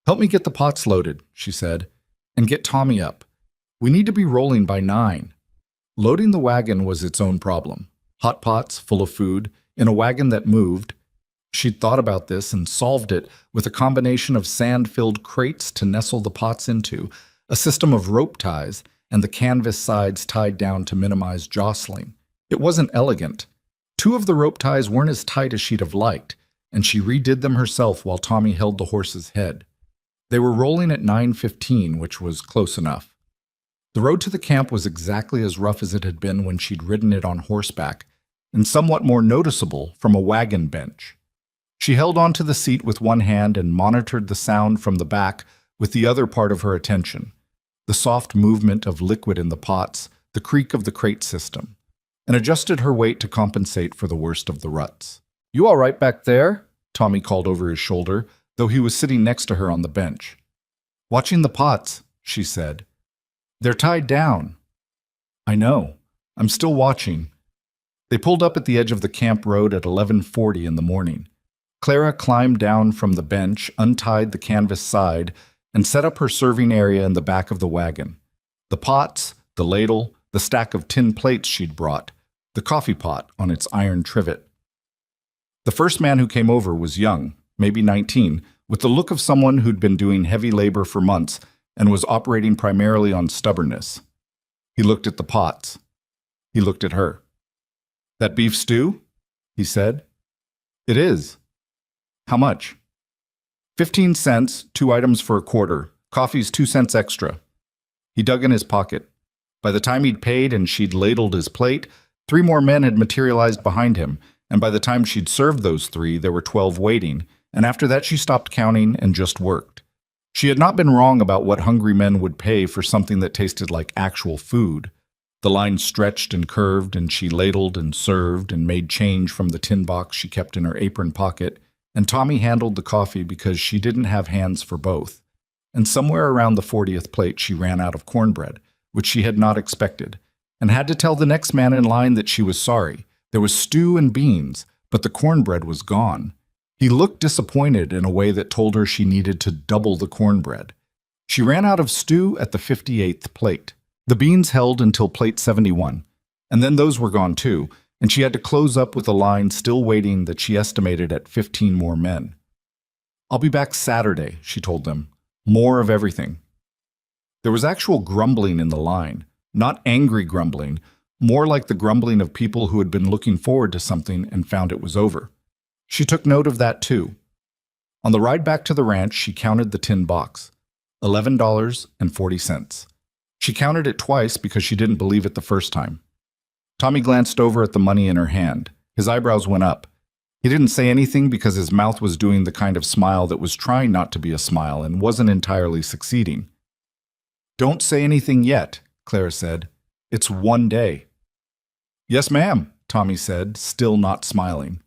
Help me get the pots loaded," she said, "and get Tommy up. We need to be rolling by 9. Loading the wagon was its own problem. Hot pots, full of food, in a wagon that moved. She'd thought about this and solved it with a combination of sand-filled crates to nestle the pots into, a system of rope ties, and the canvas sides tied down to minimize jostling. It wasn't elegant. 2 of the rope ties weren't as tight as she'd have liked, and she redid them herself while Tommy held the horse's head. They were rolling at 9:15, which was close enough. The road to the camp was exactly as rough as it had been when she'd ridden it on horseback, and somewhat more noticeable from a wagon bench. She held onto the seat with one hand and monitored the sound from the back with the other part of her attention, the soft movement of liquid in the pots, the creak of the crate system, and adjusted her weight to compensate for the worst of the ruts. "You all right back there?" Tommy called over his shoulder, though he was sitting next to her on the bench. "Watching the pots," she said. "They're tied down." "I know. I'm still watching." They pulled up at the edge of the camp road at 11:40 in the morning. Clara climbed down from the bench, untied the canvas side, and set up her serving area in the back of the wagon. The pots, the ladle, the stack of tin plates she'd brought, the coffee pot on its iron trivet. The first man who came over was young, maybe 19, with the look of someone who'd been doing heavy labor for months and was operating primarily on stubbornness. He looked at the pots. He looked at her. "That beef stew?" he said. "It is." "How much?" 15 cents, 2 items for a quarter. Coffee's 2 cents extra. He dug in his pocket. By the time he'd paid and she'd ladled his plate, 3 more men had materialized behind him, and by the time she'd served those 3, there were 12 waiting, and after that she stopped counting and just worked. She had not been wrong about what hungry men would pay for something that tasted like actual food. The line stretched and curved, and she ladled and served and made change from the tin box she kept in her apron pocket, and Tommy handled the coffee because she didn't have hands for both. And somewhere around the 40th plate she ran out of cornbread, which she had not expected, and had to tell the next man in line that she was sorry. There was stew and beans, but the cornbread was gone. He looked disappointed in a way that told her she needed to double the cornbread. She ran out of stew at the 58th plate. The beans held until plate 71, and then those were gone too, and she had to close up with a line still waiting that she estimated at 15 more men. "I'll be back Saturday," she told them. "More of everything." There was actual grumbling in the line, not angry grumbling, more like the grumbling of people who had been looking forward to something and found it was over. She took note of that too. On the ride back to the ranch, she counted the tin box, $11.40. She counted it twice because she didn't believe it the first time. Tommy glanced over at the money in her hand. His eyebrows went up. He didn't say anything because his mouth was doing the kind of smile that was trying not to be a smile and wasn't entirely succeeding. "Don't say anything yet," Clara said. "It's 1 day." "Yes, ma'am," Tommy said, still not smiling.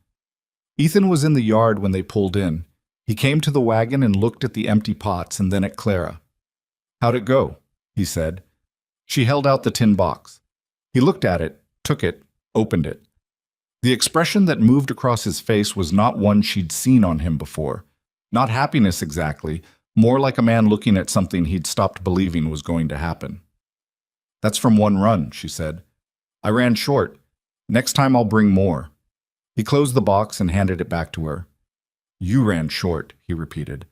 Ethan was in the yard when they pulled in. He came to the wagon and looked at the empty pots and then at Clara. "How'd it go?" he said. She held out the tin box. He looked at it, took it, opened it. The expression that moved across his face was not one she'd seen on him before. Not happiness exactly, more like a man looking at something he'd stopped believing was going to happen. "That's from one run," she said. "I ran short. Next time I'll bring more." He closed the box and handed it back to her. "You ran short," he repeated.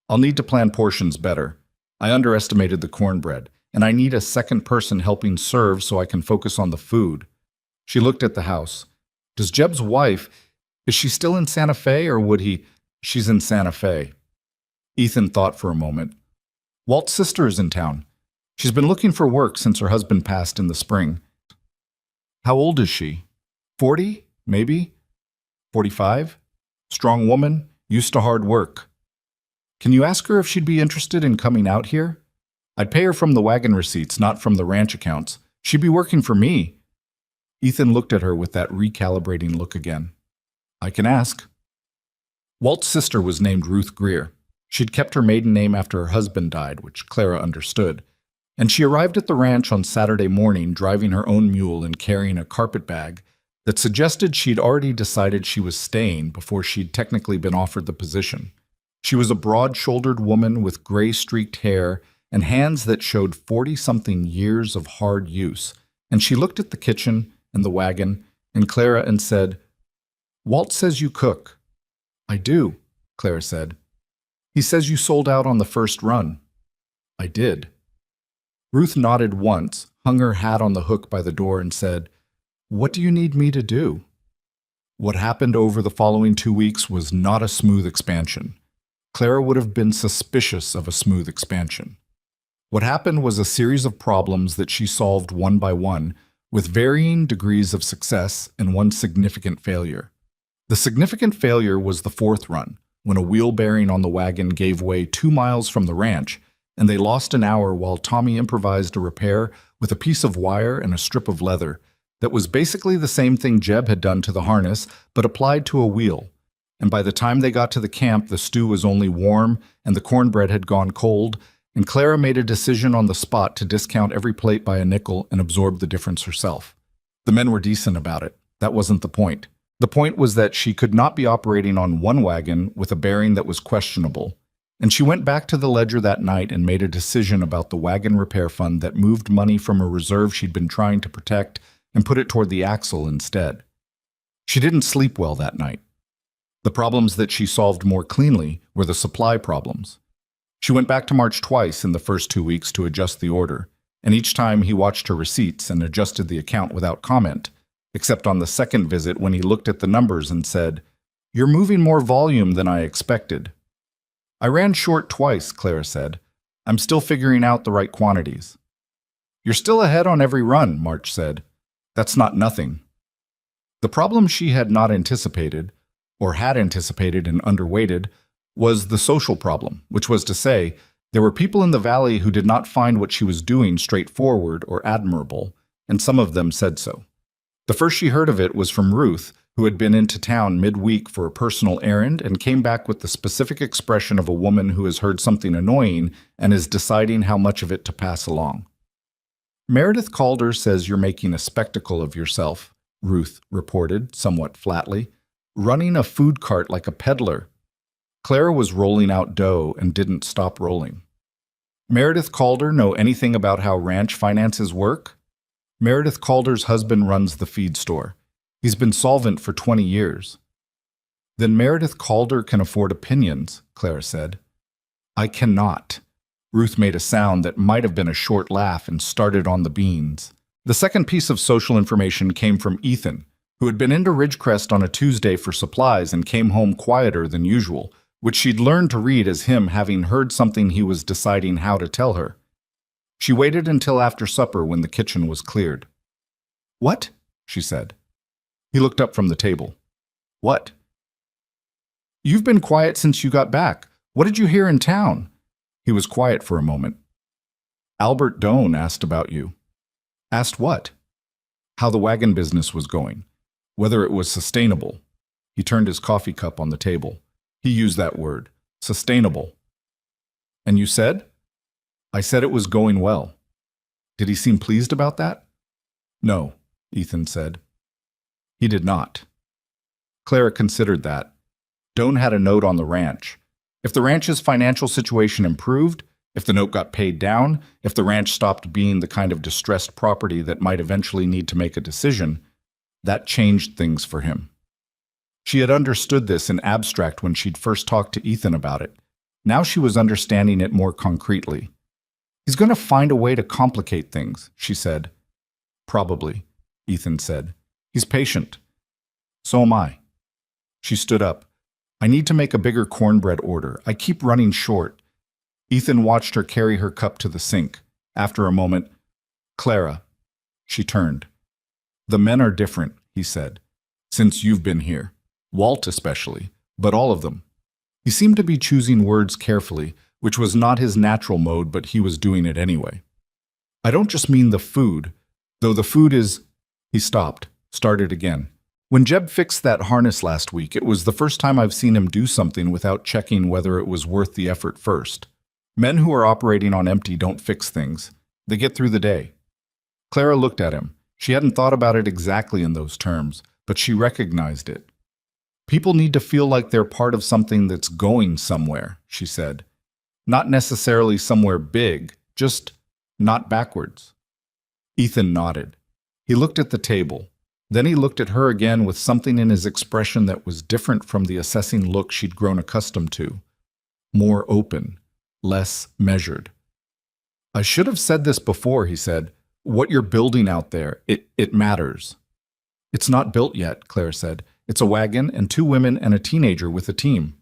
"I'll need to plan portions better. I underestimated the cornbread, and I need a second person helping serve so I can focus on the food." She looked at the house. "Does Jeb's wife, is she still in Santa Fe, or would he—" "She's in Santa Fe." Ethan thought for a moment. "Walt's sister is in town. She's been looking for work since her husband passed in the spring." "How old is she? 40, maybe? 45? Strong woman, used to hard work. Can you ask her if she'd be interested in coming out here? I'd pay her from the wagon receipts, not from the ranch accounts. She'd be working for me." Ethan looked at her with that recalibrating look again. "I can ask." Walt's sister was named Ruth Greer. She'd kept her maiden name after her husband died, which Clara understood. And she arrived at the ranch on Saturday morning driving her own mule and carrying a carpet bag that suggested she'd already decided she was staying before she'd technically been offered the position. She was a broad-shouldered woman with gray-streaked hair and hands that showed 40-something years of hard use, and she looked at the kitchen and the wagon and Clara and said, "Walt says you cook." "I do," Clara said. "He says you sold out on the first run." "I did." Ruth nodded once, hung her hat on the hook by the door and said, "What do you need me to do?" What happened over the following 2 weeks was not a smooth expansion. Clara would have been suspicious of a smooth expansion. What happened was a series of problems that she solved one by one, with varying degrees of success and one significant failure. The significant failure was the fourth run, when a wheel bearing on the wagon gave way 2 miles from the ranch, and they lost an hour while Tommy improvised a repair with a piece of wire and a strip of leather that was basically the same thing Jeb had done to the harness, but applied to a wheel. And by the time they got to the camp, the stew was only warm and the cornbread had gone cold, and Clara made a decision on the spot to discount every plate by a nickel and absorb the difference herself. The men were decent about it. That wasn't the point. The point was that she could not be operating on one wagon with a bearing that was questionable. And she went back to the ledger that night and made a decision about the wagon repair fund that moved money from a reserve she'd been trying to protect and put it toward the axle instead. She didn't sleep well that night. The problems that she solved more cleanly were the supply problems. She went back to March twice in the first 2 weeks to adjust the order, and each time he watched her receipts and adjusted the account without comment, except on the second visit when he looked at the numbers and said, "You're moving more volume than I expected." "I ran short twice," Clara said. "I'm still figuring out the right quantities." "You're still ahead on every run," March said. "That's not nothing." The problem she had not anticipated, or had anticipated and underweighted, was the social problem, which was to say, there were people in the valley who did not find what she was doing straightforward or admirable, and some of them said so. The first she heard of it was from Ruth, who had been into town midweek for a personal errand and came back with the specific expression of a woman who has heard something annoying and is deciding how much of it to pass along. "Meredith Calder says you're making a spectacle of yourself," Ruth reported, somewhat flatly. "Running a food cart like a peddler." Clara was rolling out dough and didn't stop rolling. "Meredith Calder know anything about how ranch finances work?" "Meredith Calder's husband runs the feed store. He's been solvent for 20 years. "Then Meredith Calder can afford opinions," Clara said. "I cannot." Ruth made a sound that might have been a short laugh and started on the beans. The second piece of social information came from Ethan, who had been into Ridgecrest on a Tuesday for supplies and came home quieter than usual, which she'd learned to read as him having heard something he was deciding how to tell her. She waited until after supper when the kitchen was cleared. "What?" she said. He looked up from the table. "What?" "You've been quiet since you got back. What did you hear in town?" He was quiet for a moment. "Albert Doan asked about you." "Asked what?" "How the wagon business was going. Whether it was sustainable." He turned his coffee cup on the table. He used that word, sustainable. "And you said?" "I said it was going well." "Did he seem pleased about that?" "No," Ethan said. He did not. Clara considered that. Doan had a note on the ranch. If the ranch's financial situation improved, if the note got paid down, if the ranch stopped being the kind of distressed property that might eventually need to make a decision, that changed things for him. She had understood this in abstract when she'd first talked to Ethan about it. Now she was understanding it more concretely. He's going to find a way to complicate things, she said. Probably, Ethan said. He's patient. So am I. She stood up. I need to make a bigger cornbread order. I keep running short. Ethan watched her carry her cup to the sink. After a moment, Clara. She turned. The men are different, he said, since you've been here. Walt especially, but all of them. He seemed to be choosing words carefully, which was not his natural mode, but he was doing it anyway. I don't just mean the food, though the food is... He stopped, started again. When Jeb fixed that harness last week, it was the first time I've seen him do something without checking whether it was worth the effort first. Men who are operating on empty don't fix things. They get through the day. Clara looked at him. She hadn't thought about it exactly in those terms, but she recognized it. People need to feel like they're part of something that's going somewhere, she said. Not necessarily somewhere big, just not backwards. Ethan nodded. He looked at the table. Then he looked at her again with something in his expression that was different from the assessing look she'd grown accustomed to. More open, less measured. I should have said this before, he said. What you're building out there, it matters. It's not built yet, Claire said. It's a wagon and 2 women and a teenager with a team.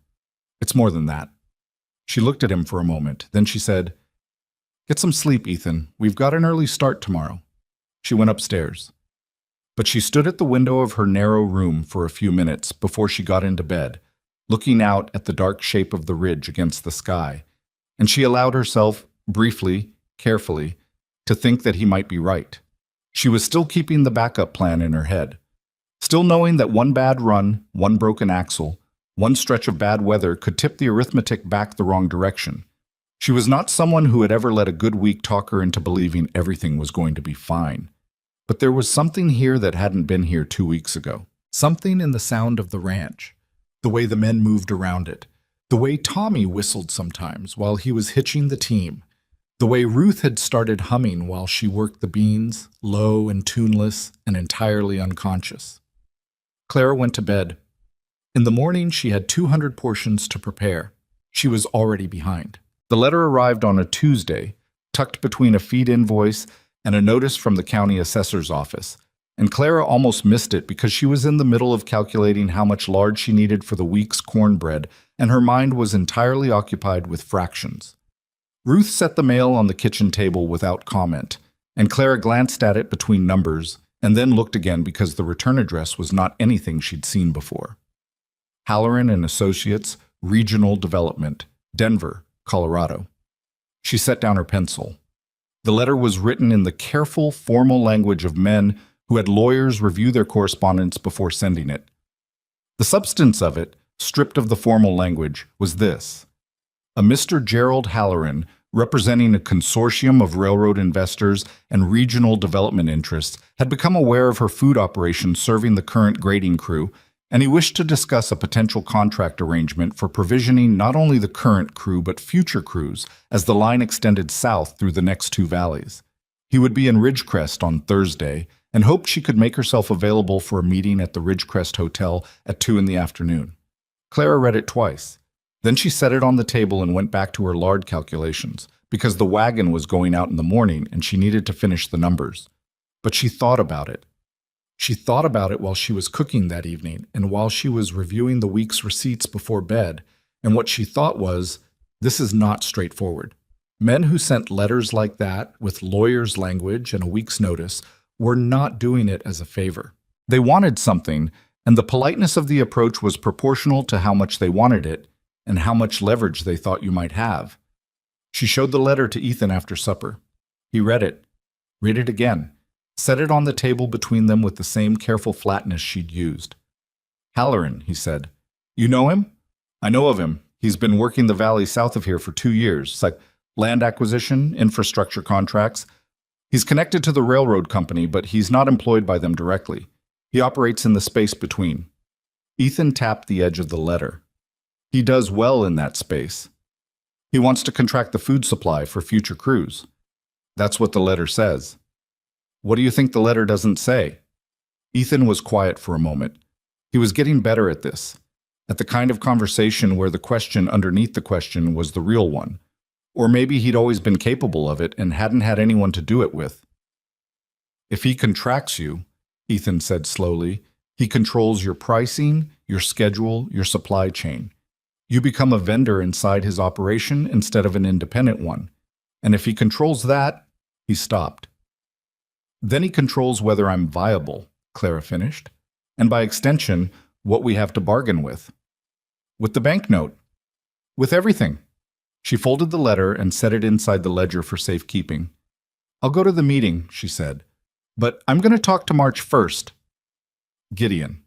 It's more than that. She looked at him for a moment. Then she said, Get some sleep, Ethan. We've got an early start tomorrow. She went upstairs. But she stood at the window of her narrow room for a few minutes before she got into bed, looking out at the dark shape of the ridge against the sky, and she allowed herself, briefly, carefully, to think that he might be right. She was still keeping the backup plan in her head, still knowing that one bad run, one broken axle, one stretch of bad weather could tip the arithmetic back the wrong direction. She was not someone who had ever let a good week talk her into believing everything was going to be fine. But there was something here that hadn't been here 2 weeks ago. Something in the sound of the ranch, the way the men moved around it, the way Tommy whistled sometimes while he was hitching the team, the way Ruth had started humming while she worked the beans, low and tuneless and entirely unconscious. Clara went to bed. In the morning, she had 200 portions to prepare. She was already behind. The letter arrived on a Tuesday, tucked between a feed invoice and a notice from the county assessor's office, and Clara almost missed it because she was in the middle of calculating how much lard she needed for the week's cornbread, and her mind was entirely occupied with fractions. Ruth set the mail on the kitchen table without comment, and Clara glanced at it between numbers and then looked again because the return address was not anything she'd seen before. Halloran and Associates, Regional Development, Denver, Colorado. She set down her pencil. The letter was written in the careful, formal language of men who had lawyers review their correspondence before sending it. The substance of it, stripped of the formal language, was this. A Mr. Gerald Halloran, representing a consortium of railroad investors and regional development interests, had become aware of her food operation serving the current grading crew, and he wished to discuss a potential contract arrangement for provisioning not only the current crew but future crews as the line extended south through the next 2 valleys. He would be in Ridgecrest on Thursday and hoped she could make herself available for a meeting at the Ridgecrest Hotel at 2 in the afternoon. Clara read it twice. Then she set it on the table and went back to her lard calculations, because the wagon was going out in the morning and she needed to finish the numbers. But she thought about it. She thought about it while she was cooking that evening and while she was reviewing the week's receipts before bed, and what she thought was, this is not straightforward. Men who sent letters like that, with lawyers' language and a week's notice, were not doing it as a favor. They wanted something, and the politeness of the approach was proportional to how much they wanted it and how much leverage they thought you might have. She showed the letter to Ethan after supper. He read it. Read it again. Set it on the table between them with the same careful flatness she'd used. Halloran, he said. You know him? I know of him. He's been working the valley south of here for 2 years. It's like land acquisition, infrastructure contracts. He's connected to the railroad company, but he's not employed by them directly. He operates in the space between. Ethan tapped the edge of the letter. He does well in that space. He wants to contract the food supply for future crews. That's what the letter says. What do you think the letter doesn't say? Ethan was quiet for a moment. He was getting better at this, at the kind of conversation where the question underneath the question was the real one. Or maybe he'd always been capable of it and hadn't had anyone to do it with. If he contracts you, Ethan said slowly, he controls your pricing, your schedule, your supply chain. You become a vendor inside his operation instead of an independent one. And if he controls that, he stopped. Then he controls whether I'm viable, Clara finished, and by extension, what we have to bargain with. With the banknote. With everything. She folded the letter and set it inside the ledger for safekeeping. I'll go to the meeting, she said, but I'm going to talk to March first. Gideon.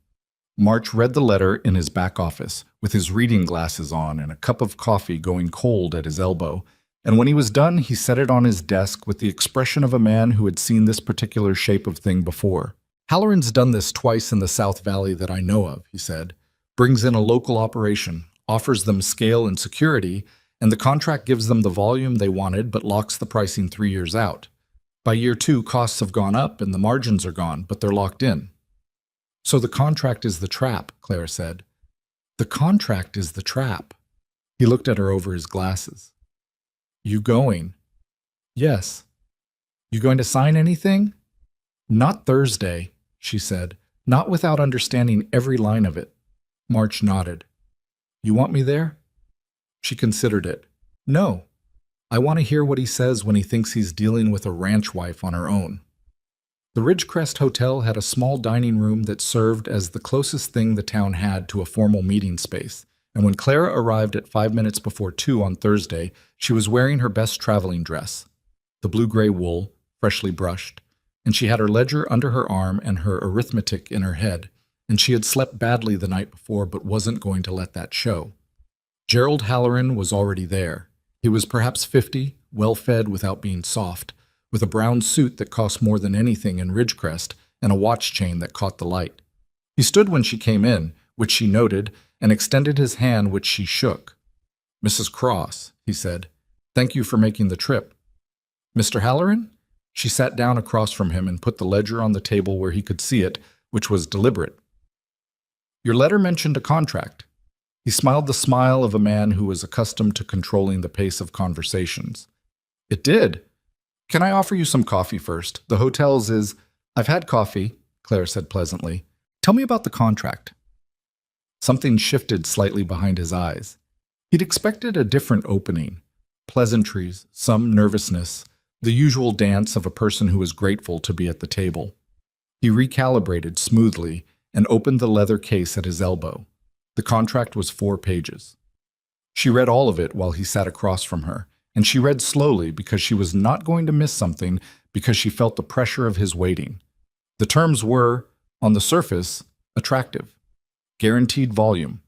March read the letter in his back office, with his reading glasses on and a cup of coffee going cold at his elbow, and when he was done, he set it on his desk with the expression of a man who had seen this particular shape of thing before. Halloran's done this twice in the South Valley that I know of, he said. Brings in a local operation, offers them scale and security, and the contract gives them the volume they wanted but locks the pricing 3 years out. By year 2, costs have gone up and the margins are gone, but they're locked in. So the contract is the trap, Claire said. The contract is the trap. He looked at her over his glasses. You going? Yes. You going to sign anything? Not Thursday, she said, not without understanding every line of it. March nodded. You want me there? She considered it. No. I want to hear what he says when he thinks he's dealing with a ranch wife on her own. The Ridgecrest Hotel had a small dining room that served as the closest thing the town had to a formal meeting space, and when Clara arrived at 5 minutes before 2 on Thursday, she was wearing her best traveling dress, the blue-gray wool, freshly brushed, and she had her ledger under her arm and her arithmetic in her head, and she had slept badly the night before but wasn't going to let that show. Gerald Halloran was already there. He was perhaps 50, well-fed without being soft, with a brown suit that cost more than anything in Ridgecrest and a watch chain that caught the light. He stood when she came in, which she noted, and extended his hand, which she shook. Mrs. Cross, he said, thank you for making the trip. Mr. Halloran? She sat down across from him and put the ledger on the table where he could see it, which was deliberate. Your letter mentioned a contract. He smiled the smile of a man who was accustomed to controlling the pace of conversations. It did. Can I offer you some coffee first? The hotel's is... I've had coffee, Claire said pleasantly. Tell me about the contract. Something shifted slightly behind his eyes. He'd expected a different opening. Pleasantries, some nervousness, the usual dance of a person who is grateful to be at the table. He recalibrated smoothly and opened the leather case at his elbow. The contract was 4 pages. She read all of it while he sat across from her, and she read slowly because she was not going to miss something because she felt the pressure of his waiting. The terms were, on the surface, attractive. Guaranteed volume.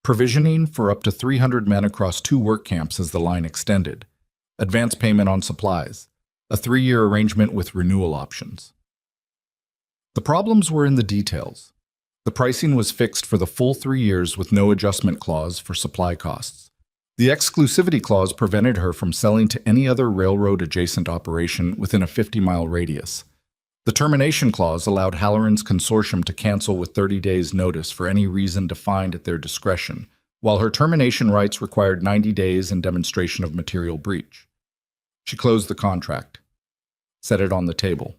Provisioning for up to 300 men across 2 work camps as the line extended. Advance payment on supplies. A 3-year arrangement with renewal options. The problems were in the details. The pricing was fixed for the full 3 years with no adjustment clause for supply costs. The exclusivity clause prevented her from selling to any other railroad-adjacent operation within a 50-mile radius. The termination clause allowed Halloran's consortium to cancel with 30 days' notice for any reason defined at their discretion, while her termination rights required 90 days in demonstration of material breach. She closed the contract, set it on the table.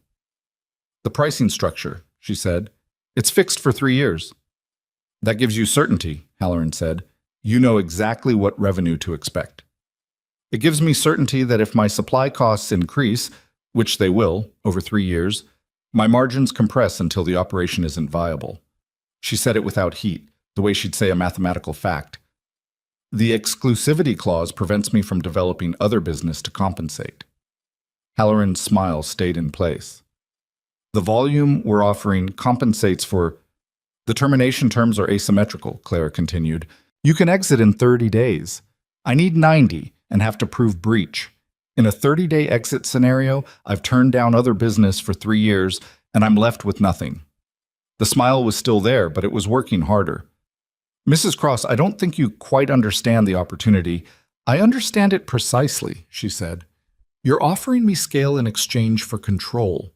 The pricing structure, she said, it's fixed for 3 years. That gives you certainty, Halloran said. You know exactly what revenue to expect. It gives me certainty that if my supply costs increase, which they will, over 3 years, my margins compress until the operation isn't viable. She said it without heat, the way she'd say a mathematical fact. The exclusivity clause prevents me from developing other business to compensate. Halloran's smile stayed in place. The volume we're offering compensates for... The termination terms are asymmetrical, Clara continued. You can exit in 30 days. I need 90 and have to prove breach. In a 30-day exit scenario, I've turned down other business for 3 years, and I'm left with nothing. The smile was still there, but it was working harder. Mrs. Cross, I don't think you quite understand the opportunity. I understand it precisely, she said. You're offering me scale in exchange for control.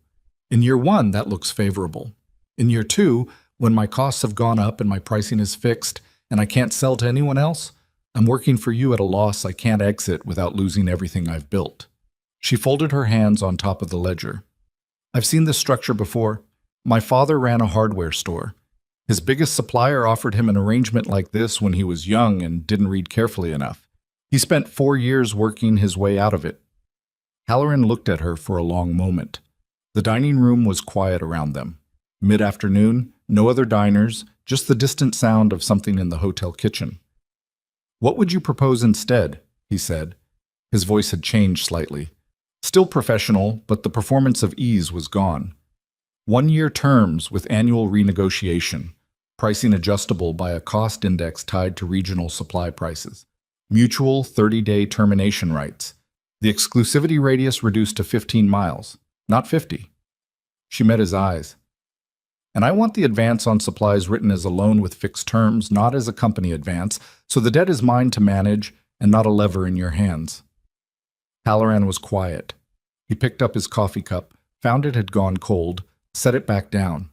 In year one, that looks favorable. In year two, when my costs have gone up and my pricing is fixed and I can't sell to anyone else, I'm working for you at a loss I can't exit without losing everything I've built. She folded her hands on top of the ledger. I've seen this structure before. My father ran a hardware store. His biggest supplier offered him an arrangement like this when he was young and didn't read carefully enough. He spent 4 years working his way out of it. Halloran looked at her for a long moment. The dining room was quiet around them. Mid-afternoon, no other diners, just the distant sound of something in the hotel kitchen. What would you propose instead? He said. His voice had changed slightly. Still professional, but the performance of ease was gone. 1-year terms with annual renegotiation, pricing adjustable by a cost index tied to regional supply prices, mutual 30-day termination rights, the exclusivity radius reduced to 15 miles, not 50. She met his eyes. And I want the advance on supplies written as a loan with fixed terms, not as a company advance, so the debt is mine to manage and not a lever in your hands. Halloran was quiet. He picked up his coffee cup, found it had gone cold, set it back down.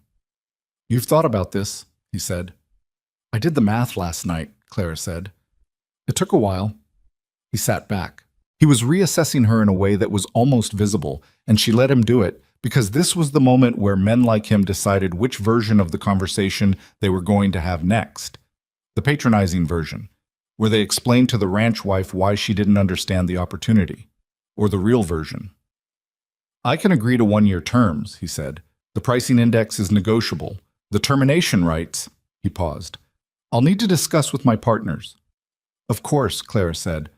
You've thought about this, he said. I did the math last night, Clara said. It took a while. He sat back. He was reassessing her in a way that was almost visible, and she let him do it, because this was the moment where men like him decided which version of the conversation they were going to have next. The patronizing version, where they explained to the ranch wife why she didn't understand the opportunity, or the real version. I can agree to 1-year terms, he said. The pricing index is negotiable. The termination rights, he paused. I'll need to discuss with my partners. Of course, Clara said.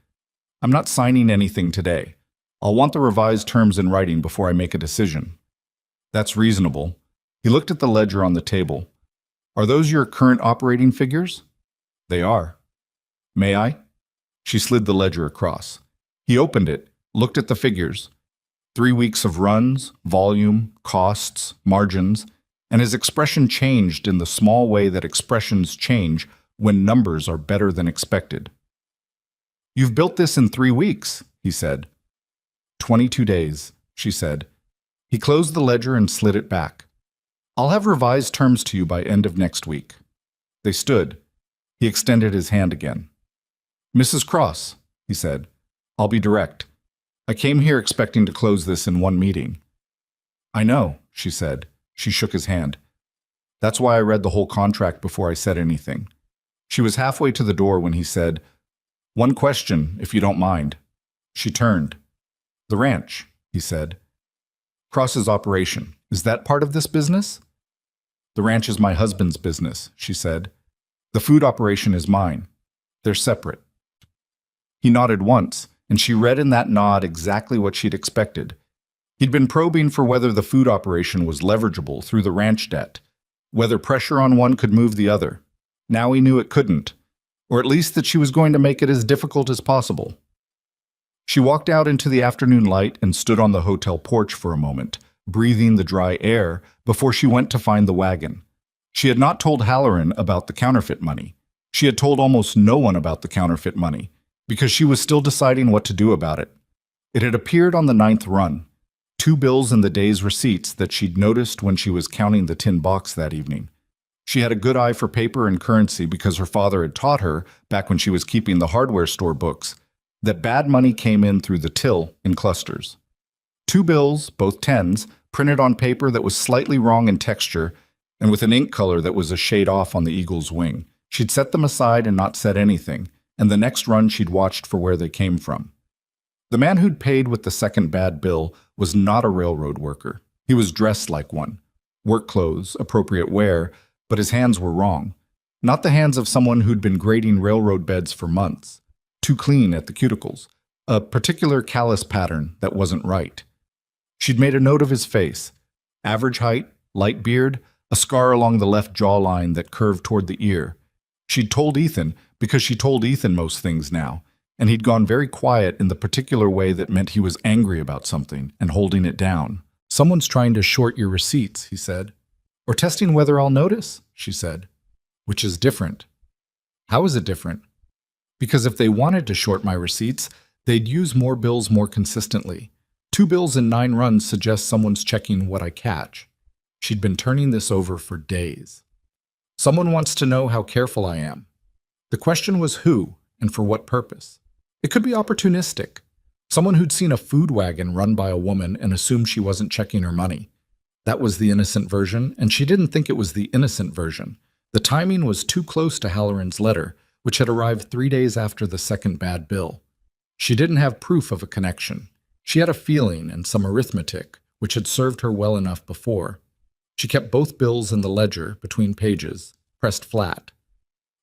I'm not signing anything today. I'll want the revised terms in writing before I make a decision. That's reasonable. He looked at the ledger on the table. Are those your current operating figures? They are. May I? She slid the ledger across. He opened it, looked at the figures. 3 weeks of runs, volume, costs, margins, and his expression changed in the small way that expressions change when numbers are better than expected. You've built this in 3 weeks, he said. 22 days, she said. He closed the ledger and slid it back. I'll have revised terms to you by end of next week. They stood. He extended his hand again. Mrs. Cross, he said, I'll be direct. I came here expecting to close this in 1 meeting. I know, she said. She shook his hand. That's why I read the whole contract before I said anything. She was halfway to the door when he said, 1 question, if you don't mind. She turned. The ranch, he said. Cross's operation, is that part of this business? The ranch is my husband's business, she said. The food operation is mine. They're separate. He nodded once, and she read in that nod exactly what she'd expected. He'd been probing for whether the food operation was leverageable through the ranch debt, whether pressure on one could move the other. Now he knew it couldn't, or at least that she was going to make it as difficult as possible. She walked out into the afternoon light and stood on the hotel porch for a moment, breathing the dry air before she went to find the wagon. She had not told Halloran about the counterfeit money. She had told almost no one about the counterfeit money, because she was still deciding what to do about it. It had appeared on the 9th run, 2 bills in the day's receipts that she'd noticed when she was counting the tin box that evening. She had a good eye for paper and currency because her father had taught her, back when she was keeping the hardware store books, that bad money came in through the till in clusters. 2 bills, both tens, printed on paper that was slightly wrong in texture and with an ink color that was a shade off on the eagle's wing. She'd set them aside and not said anything, and the next run she'd watched for where they came from. The man who'd paid with the second bad bill was not a railroad worker. He was dressed like one. Work clothes, appropriate wear, but his hands were wrong. Not the hands of someone who'd been grading railroad beds for months. Too clean at the cuticles. A particular callus pattern that wasn't right. She'd made a note of his face. Average height, light beard, a scar along the left jawline that curved toward the ear. She'd told Ethan, because she told Ethan most things now, and he'd gone very quiet in the particular way that meant he was angry about something and holding it down. Someone's trying to short your receipts, he said. Or testing whether I'll notice, she said. Which is different. How is it different? Because if they wanted to short my receipts, they'd use more bills more consistently. 2 bills in 9 runs suggests someone's checking what I catch. She'd been turning this over for days. Someone wants to know how careful I am. The question was who and for what purpose. It could be opportunistic. Someone who'd seen a food wagon run by a woman and assumed she wasn't checking her money. That was the innocent version, and she didn't think it was the innocent version. The timing was too close to Halloran's letter, which had arrived 3 days after the second bad bill. She didn't have proof of a connection. She had a feeling and some arithmetic, which had served her well enough before. She kept both bills in the ledger between pages, pressed flat.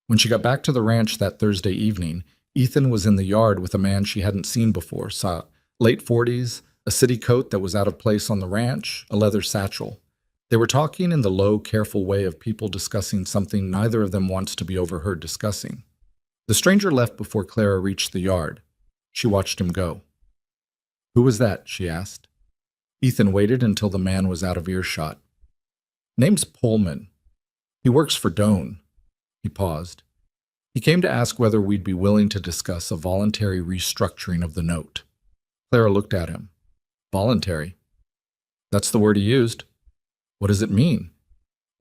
When she got back to the ranch that Thursday evening, Ethan was in the yard with a man she hadn't seen before, saw late 40s, a city coat that was out of place on the ranch, a leather satchel. They were talking in the low, careful way of people discussing something neither of them wants to be overheard discussing. The stranger left before Clara reached the yard. She watched him go. "Who was that?" she asked. Ethan waited until the man was out of earshot. "Name's Pullman. He works for Doan." He paused. "He came to ask whether we'd be willing to discuss a voluntary restructuring of the note." Clara looked at him. "Voluntary? That's the word he used. What does it mean?"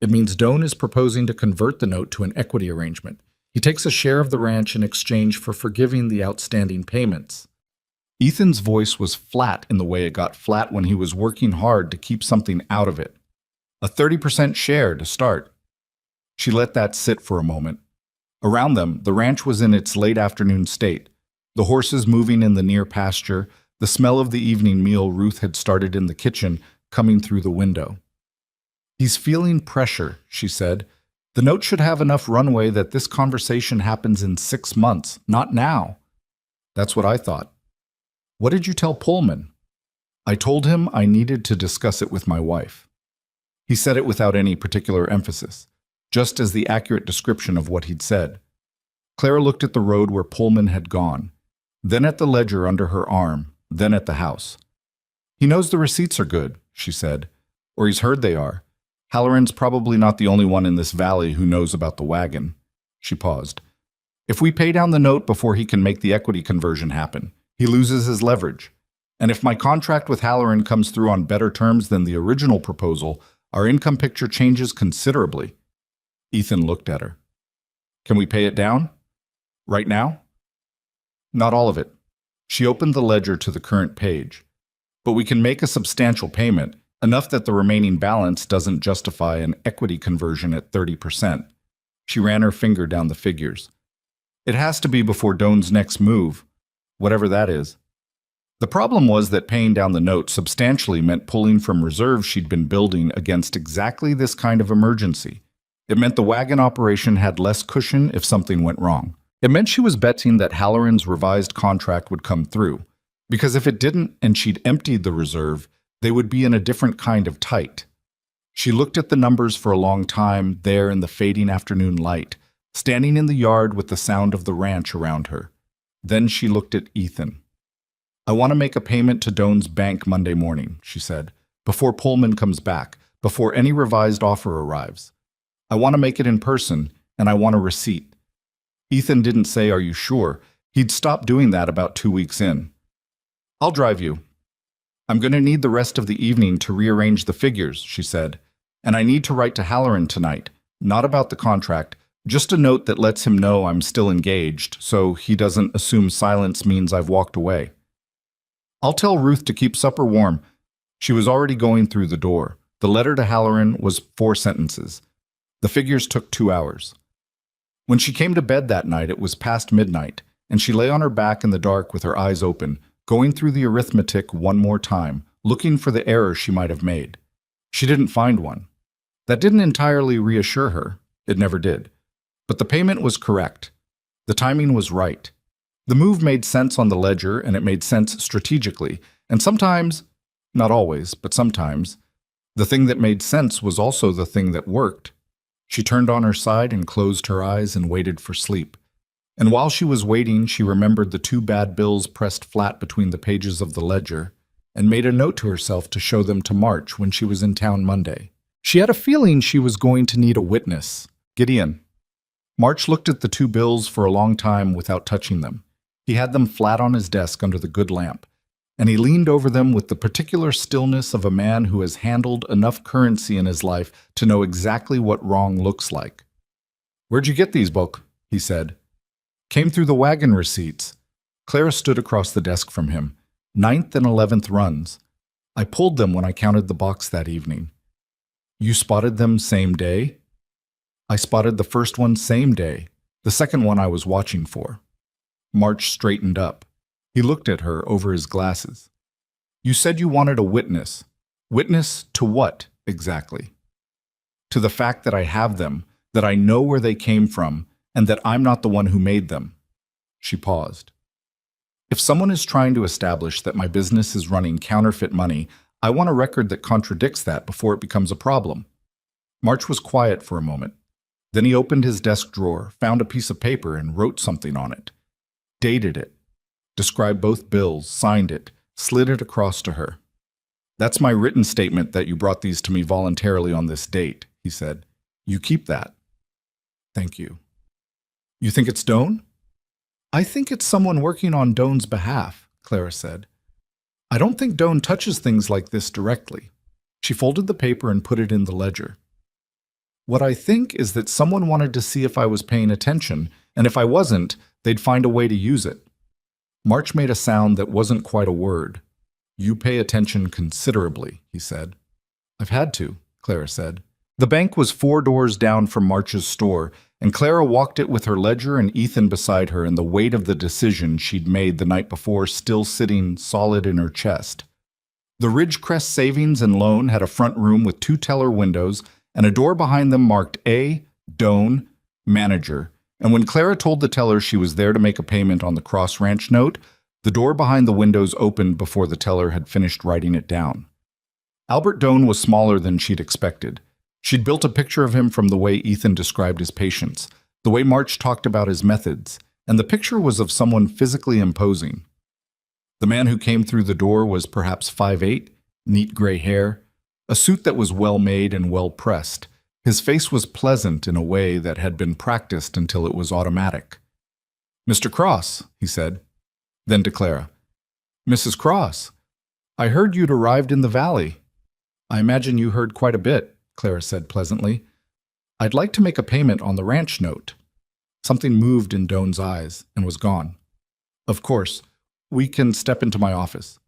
"It means Doan is proposing to convert the note to an equity arrangement. He takes a share of the ranch in exchange for forgiving the outstanding payments." Ethan's voice was flat in the way it got flat when he was working hard to keep something out of it. A 30% share to start. She let that sit for a moment. Around them, the ranch was in its late afternoon state, the horses moving in the near pasture, the smell of the evening meal Ruth had started in the kitchen coming through the window. "He's feeling pressure," she said. "The note should have enough runway that this conversation happens in 6 months, not now." "That's what I thought." "What did you tell Pullman?" "I told him I needed to discuss it with my wife." He said it without any particular emphasis, just as the accurate description of what he'd said. Clara looked at the road where Pullman had gone, then at the ledger under her arm, then at the house. "He knows the receipts are good," she said, "or he's heard they are. Halloran's probably not the only one in this valley who knows about the wagon." She paused. "If we pay down the note before he can make the equity conversion happen, he loses his leverage. And if my contract with Halloran comes through on better terms than the original proposal, our income picture changes considerably." Ethan looked at her. "Can we pay it down? Right now?" "Not all of it." She opened the ledger to the current page. "But we can make a substantial payment, enough that the remaining balance doesn't justify an equity conversion at 30%. She ran her finger down the figures. "It has to be before Doan's next move, whatever that is." The problem was that paying down the note substantially meant pulling from reserves she'd been building against exactly this kind of emergency. It meant the wagon operation had less cushion if something went wrong. It meant she was betting that Halloran's revised contract would come through, because if it didn't and she'd emptied the reserve, they would be in a different kind of tight. She looked at the numbers for a long time there in the fading afternoon light, standing in the yard with the sound of the ranch around her. Then she looked at Ethan. "I want to make a payment to Doan's bank Monday morning," she said, "before Pullman comes back, before any revised offer arrives. I want to make it in person, and I want a receipt." Ethan didn't say, "Are you sure?" He'd stopped doing that about 2 weeks in. "I'll drive you." "I'm going to need the rest of the evening to rearrange the figures," she said, "and I need to write to Halloran tonight, not about the contract, just a note that lets him know I'm still engaged, so he doesn't assume silence means I've walked away. I'll tell Ruth to keep supper warm." She was already going through the door. The letter to Halloran was 4 sentences. The figures took 2 hours. When she came to bed that night, it was past midnight, and she lay on her back in the dark with her eyes open, going through the arithmetic one more time, looking for the error she might have made. She didn't find one. That didn't entirely reassure her. It never did. But the payment was correct. The timing was right. The move made sense on the ledger, and it made sense strategically. And sometimes, not always, but sometimes, the thing that made sense was also the thing that worked. She turned on her side and closed her eyes and waited for sleep. And while she was waiting, she remembered the 2 bad bills pressed flat between the pages of the ledger, and made a note to herself to show them to March when she was in town Monday. She had a feeling she was going to need a witness. Gideon. March looked at the two bills for a long time without touching them. He had them flat on his desk under the good lamp, and he leaned over them with the particular stillness of a man who has handled enough currency in his life to know exactly what wrong looks like. "Where'd you get these, Bulk?" he said. "Came through the wagon receipts." Clara stood across the desk from him. "9th and 11th runs. I pulled them when I counted the box that evening." "You spotted them same day?" "I spotted the first one same day. The second one I was watching for." March straightened up. He looked at her over his glasses. "You said you wanted a witness. Witness to what, exactly?" "To the fact that I have them, that I know where they came from, and that I'm not the one who made them." She paused. "If someone is trying to establish that my business is running counterfeit money, I want a record that contradicts that before it becomes a problem." March was quiet for a moment. Then he opened his desk drawer, found a piece of paper, and wrote something on it. Dated it. Described both bills, signed it, slid it across to her. "That's my written statement that you brought these to me voluntarily on this date," he said. "You keep that." "Thank you." "You think it's Doan?" "I think it's someone working on Doan's behalf," Clara said. "I don't think Doan touches things like this directly." She folded the paper and put it in the ledger. "What I think is that someone wanted to see if I was paying attention, and if I wasn't, they'd find a way to use it." March made a sound that wasn't quite a word. "You pay attention considerably," he said. "I've had to," Clara said. The bank was 4 doors down from March's store, and Clara walked it with her ledger and Ethan beside her and the weight of the decision she'd made the night before still sitting solid in her chest. The Ridgecrest Savings and Loan had a front room with 2 teller windows and a door behind them marked A. Doan, Manager. And when Clara told the teller she was there to make a payment on the Cross Ranch note, the door behind the windows opened before the teller had finished writing it down. Albert Doan was smaller than she'd expected. She'd built a picture of him from the way Ethan described his patients, the way March talked about his methods, and the picture was of someone physically imposing. The man who came through the door was perhaps 5'8", neat gray hair, a suit that was well made and well pressed. His face was pleasant in a way that had been practiced until it was automatic. "Mr. Cross," he said. Then to Clara, "Mrs. Cross, I heard you'd arrived in the valley." "I imagine you heard quite a bit," Clara said pleasantly. "I'd like to make a payment on the ranch note." Something moved in Doan's eyes and was gone. "Of course. We can step into my office."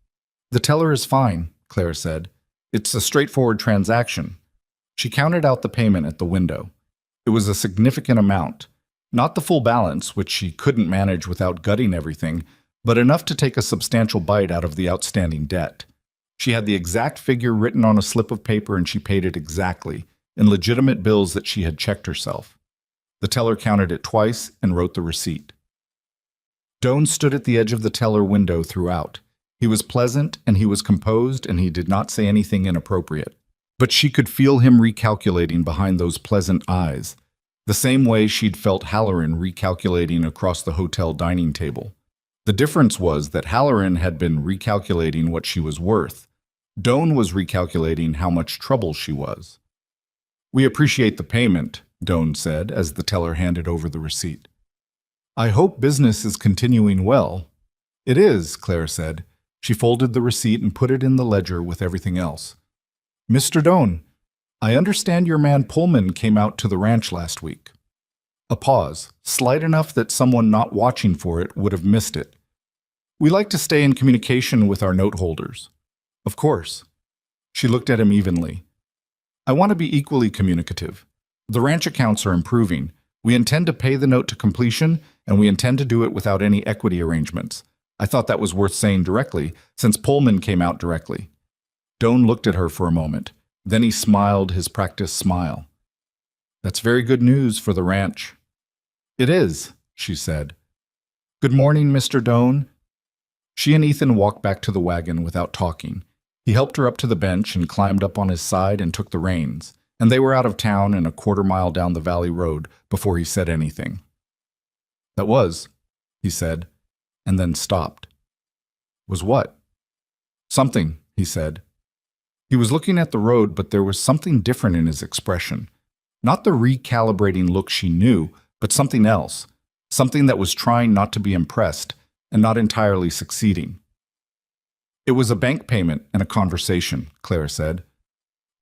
"The teller is fine," Clara said. "It's a straightforward transaction." She counted out the payment at the window. It was a significant amount. Not the full balance, which she couldn't manage without gutting everything, but enough to take a substantial bite out of the outstanding debt. She had the exact figure written on a slip of paper and she paid it exactly, in legitimate bills that she had checked herself. The teller counted it twice and wrote the receipt. Doan stood at the edge of the teller window throughout. He was pleasant and he was composed and he did not say anything inappropriate. But she could feel him recalculating behind those pleasant eyes, the same way she'd felt Halloran recalculating across the hotel dining table. The difference was that Halloran had been recalculating what she was worth. Doan was recalculating how much trouble she was. "We appreciate the payment," Doan said as the teller handed over the receipt. "I hope business is continuing well." "It is," Clara said. She folded the receipt and put it in the ledger with everything else. "Mr. Doan, I understand your man Pullman came out to the ranch last week." A pause, slight enough that someone not watching for it would have missed it. "We like to stay in communication with our note holders." "Of course." She looked at him evenly. "I want to be equally communicative. The ranch accounts are improving. We intend to pay the note to completion, and we intend to do it without any equity arrangements. I thought that was worth saying directly, since Pullman came out directly." Doan looked at her for a moment. Then he smiled his practiced smile. "That's very good news for the ranch." "It is," she said. "Good morning, Mr. Doan." She and Ethan walked back to the wagon without talking. He helped her up to the bench and climbed up on his side and took the reins, and they were out of town and a quarter-mile down the valley road before he said anything. "That was," he said, and then stopped. "Was what?" "Something," he said. He was looking at the road, but there was something different in his expression. Not the recalibrating look she knew, but something else, something that was trying not to be impressed and not entirely succeeding. It was a bank payment and a conversation, Clara said.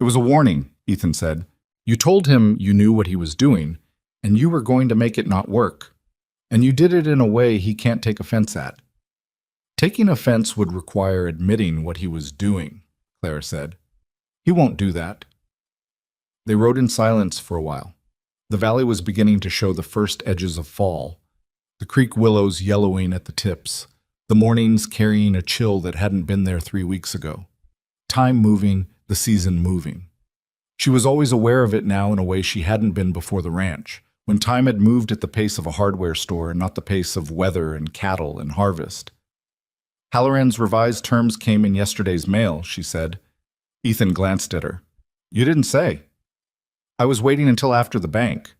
It was a warning, Ethan said. You told him you knew what he was doing, and you were going to make it not work. And you did it in a way he can't take offense at. Taking offense would require admitting what he was doing, Clara said. He won't do that. They rode in silence for a while. The valley was beginning to show the first edges of fall, the creek willows yellowing at the tips, the mornings carrying a chill that hadn't been there 3 weeks ago. Time moving, the season moving. She was always aware of it now in a way she hadn't been before the ranch, when time had moved at the pace of a hardware store and not the pace of weather and cattle and harvest. Halloran's revised terms came in yesterday's mail, she said. Ethan glanced at her. You didn't say. I was waiting until after the bank.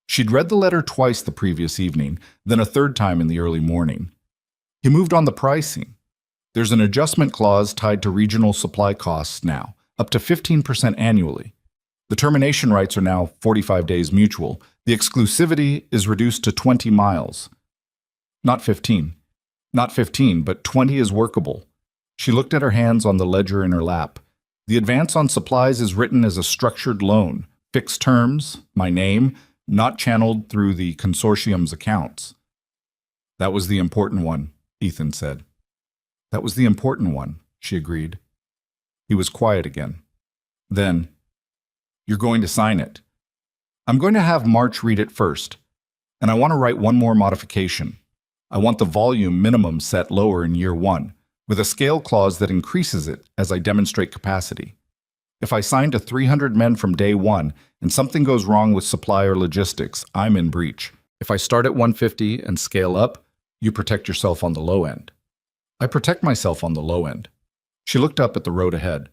She'd read the letter twice the previous evening, then a third time in the early morning. He moved on the pricing. There's an adjustment clause tied to regional supply costs now, up to 15% annually. The termination rights are now 45 days mutual. The exclusivity is reduced to 20 miles. Not 15. Not 15, but 20 is workable. She looked at her hands on the ledger in her lap. The advance on supplies is written as a structured loan, fixed terms, my name, not channeled through the consortium's accounts. That was the important one, Ethan said. That was the important one, she agreed. He was quiet again. Then, you're going to sign it. I'm going to have March read it first, and I want to write one more modification. I want the volume minimum set lower in year 1, with a scale clause that increases it as I demonstrate capacity. If I sign to 300 men from day 1 and something goes wrong with supply or logistics, I'm in breach. If I start at 150 and scale up, you protect yourself on the low end. I protect myself on the low end. She looked up at the road ahead.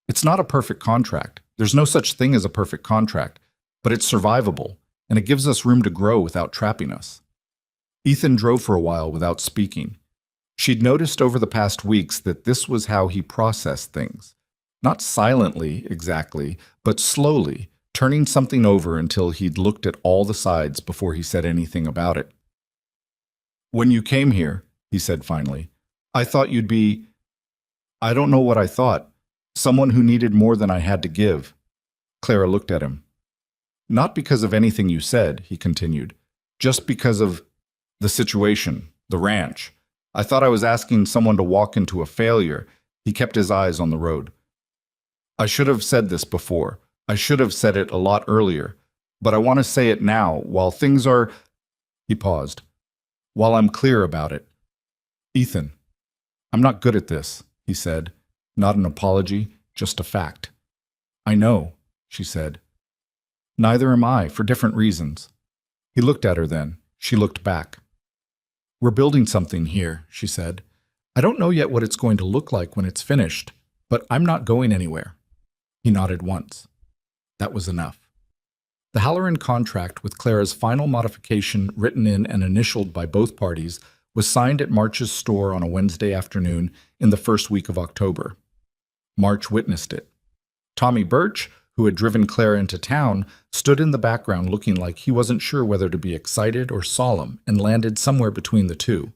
It's not a perfect contract. There's no such thing as a perfect contract, but it's survivable, and it gives us room to grow without trapping us. Ethan drove for a while without speaking. She'd noticed over the past weeks that this was how he processed things. Not silently, exactly, but slowly, turning something over until he'd looked at all the sides before he said anything about it. When you came here, he said finally, I thought you'd be… I don't know what I thought. Someone who needed more than I had to give. Clara looked at him. Not because of anything you said, he continued, just because of the situation, the ranch. I thought I was asking someone to walk into a failure. He kept his eyes on the road. I should have said this before. I should have said it a lot earlier. But I want to say it now, while things are… He paused. While I'm clear about it. Ethan, I'm not good at this, he said. Not an apology, just a fact. I know, she said. Neither am I, for different reasons. He looked at her then. She looked back. We're building something here, she said. I don't know yet what it's going to look like when it's finished, but I'm not going anywhere. He nodded once. That was enough. The Halloran contract, with Clara's final modification written in and initialed by both parties, was signed at March's store on a Wednesday afternoon in the first week of October. March witnessed it. Tommy Birch, who had driven Clara into town, stood in the background looking like he wasn't sure whether to be excited or solemn and landed somewhere between the two.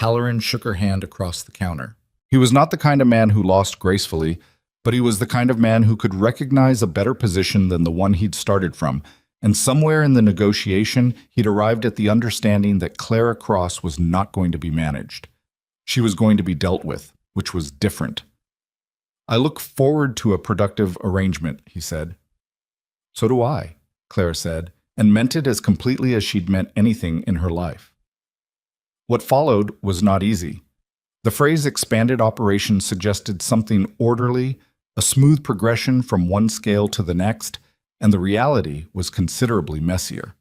Halloran shook her hand across the counter. He was not the kind of man who lost gracefully, but he was the kind of man who could recognize a better position than the one he'd started from, and somewhere in the negotiation he'd arrived at the understanding that Clara Cross was not going to be managed. She was going to be dealt with, which was different. I look forward to a productive arrangement, he said. So do I, Clara said, and meant it as completely as she'd meant anything in her life. What followed was not easy. The phrase expanded operations suggested something orderly, a smooth progression from one scale to the next, and the reality was considerably messier.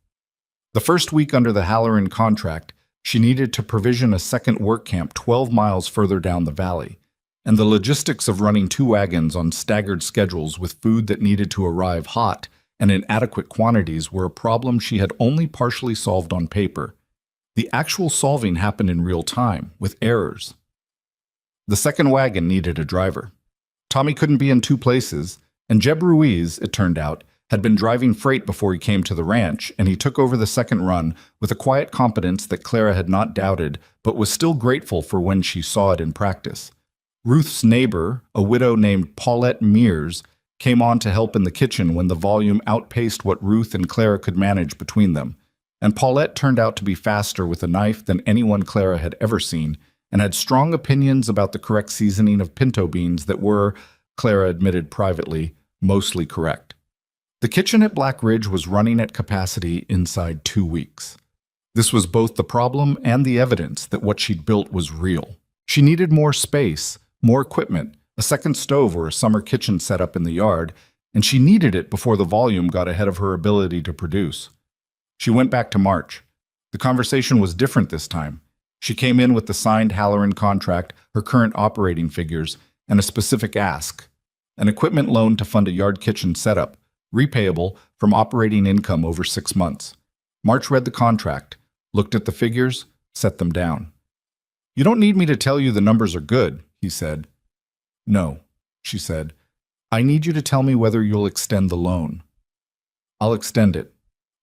The first week under the Halloran contract, she needed to provision a second work camp 12 miles further down the valley, and the logistics of running 2 wagons on staggered schedules with food that needed to arrive hot and in adequate quantities were a problem she had only partially solved on paper. The actual solving happened in real time, with errors. The second wagon needed a driver. Tommy couldn't be in 2 places, and Jeb Ruiz, it turned out, had been driving freight before he came to the ranch, and he took over the second run with a quiet competence that Clara had not doubted, but was still grateful for when she saw it in practice. Ruth's neighbor, a widow named Paulette Mears, came on to help in the kitchen when the volume outpaced what Ruth and Clara could manage between them. And Paulette turned out to be faster with a knife than anyone Clara had ever seen, and had strong opinions about the correct seasoning of pinto beans that were, Clara admitted privately, mostly correct. The kitchen at Black Ridge was running at capacity inside 2 weeks. This was both the problem and the evidence that what she'd built was real. She needed more space, more equipment, a second stove or a summer kitchen set up in the yard, and she needed it before the volume got ahead of her ability to produce. She went back to March. The conversation was different this time. She came in with the signed Halloran contract, her current operating figures, and a specific ask: an equipment loan to fund a yard kitchen setup, repayable from operating income over 6 months. March read the contract, looked at the figures, set them down. "You don't need me to tell you the numbers are good," he said. "No," she said. "I need you to tell me whether you'll extend the loan." "I'll extend it."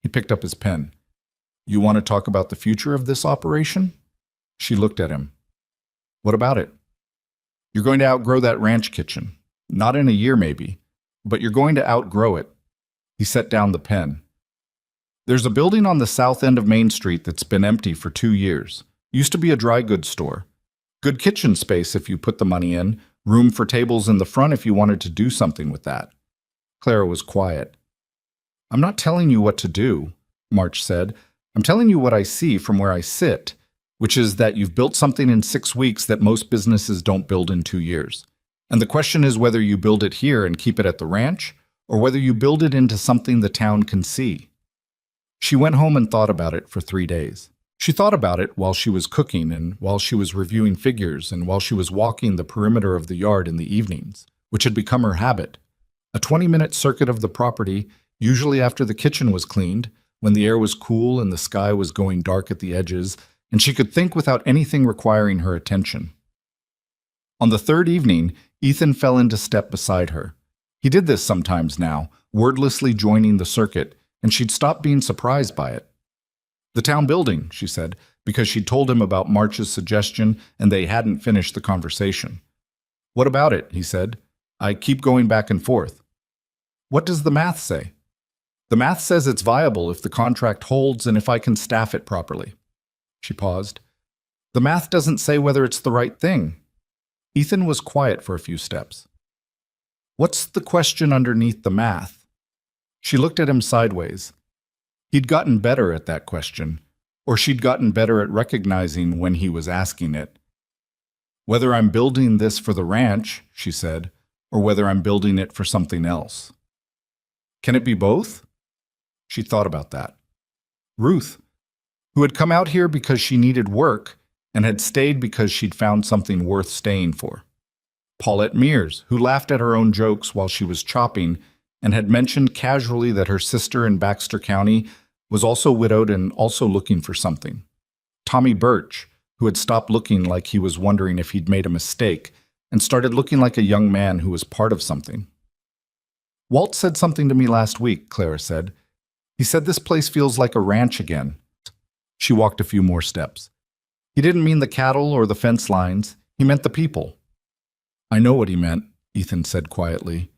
He picked up his pen. "You want to talk about the future of this operation?" She looked at him. "What about it?" "You're going to outgrow that ranch kitchen. Not in a year, maybe, but you're going to outgrow it." He set down the pen. "There's a building on the south end of Main Street that's been empty for 2 years. Used to be a dry goods store. Good kitchen space if you put the money in, room for tables in the front if you wanted to do something with that." Clara was quiet. "I'm not telling you what to do," March said. "I'm telling you what I see from where I sit, which is that you've built something in 6 weeks that most businesses don't build in 2 years. And the question is whether you build it here and keep it at the ranch, or whether you build it into something the town can see." She went home and thought about it for 3 days. She thought about it while she was cooking and while she was reviewing figures and while she was walking the perimeter of the yard in the evenings, which had become her habit. A 20-minute circuit of the property, usually after the kitchen was cleaned, when the air was cool and the sky was going dark at the edges, and she could think without anything requiring her attention. On the third evening, Ethan fell into step beside her. He did this sometimes now, wordlessly joining the circuit, and she'd stopped being surprised by it. "The town building," she said, because she'd told him about March's suggestion and they hadn't finished the conversation. "What about it?" he said. "I keep going back and forth." "What does the math say?" "The math says it's viable if the contract holds and if I can staff it properly." She paused. "The math doesn't say whether it's the right thing." Ethan was quiet for a few steps. "What's the question underneath the math?" She looked at him sideways. He'd gotten better at that question, or she'd gotten better at recognizing when he was asking it. "Whether I'm building this for the ranch," she said, "or whether I'm building it for something else." "Can it be both?" She thought about that. Ruth, who had come out here because she needed work and had stayed because she'd found something worth staying for. Paulette Mears, who laughed at her own jokes while she was chopping and had mentioned casually that her sister in Baxter County was also widowed and also looking for something. Tommy Birch, who had stopped looking like he was wondering if he'd made a mistake and started looking like a young man who was part of something. "Walt said something to me last week," Clara said. "He said this place feels like a ranch again." She walked a few more steps. "He didn't mean the cattle or the fence lines. He meant the people." "I know what he meant," Ethan said quietly.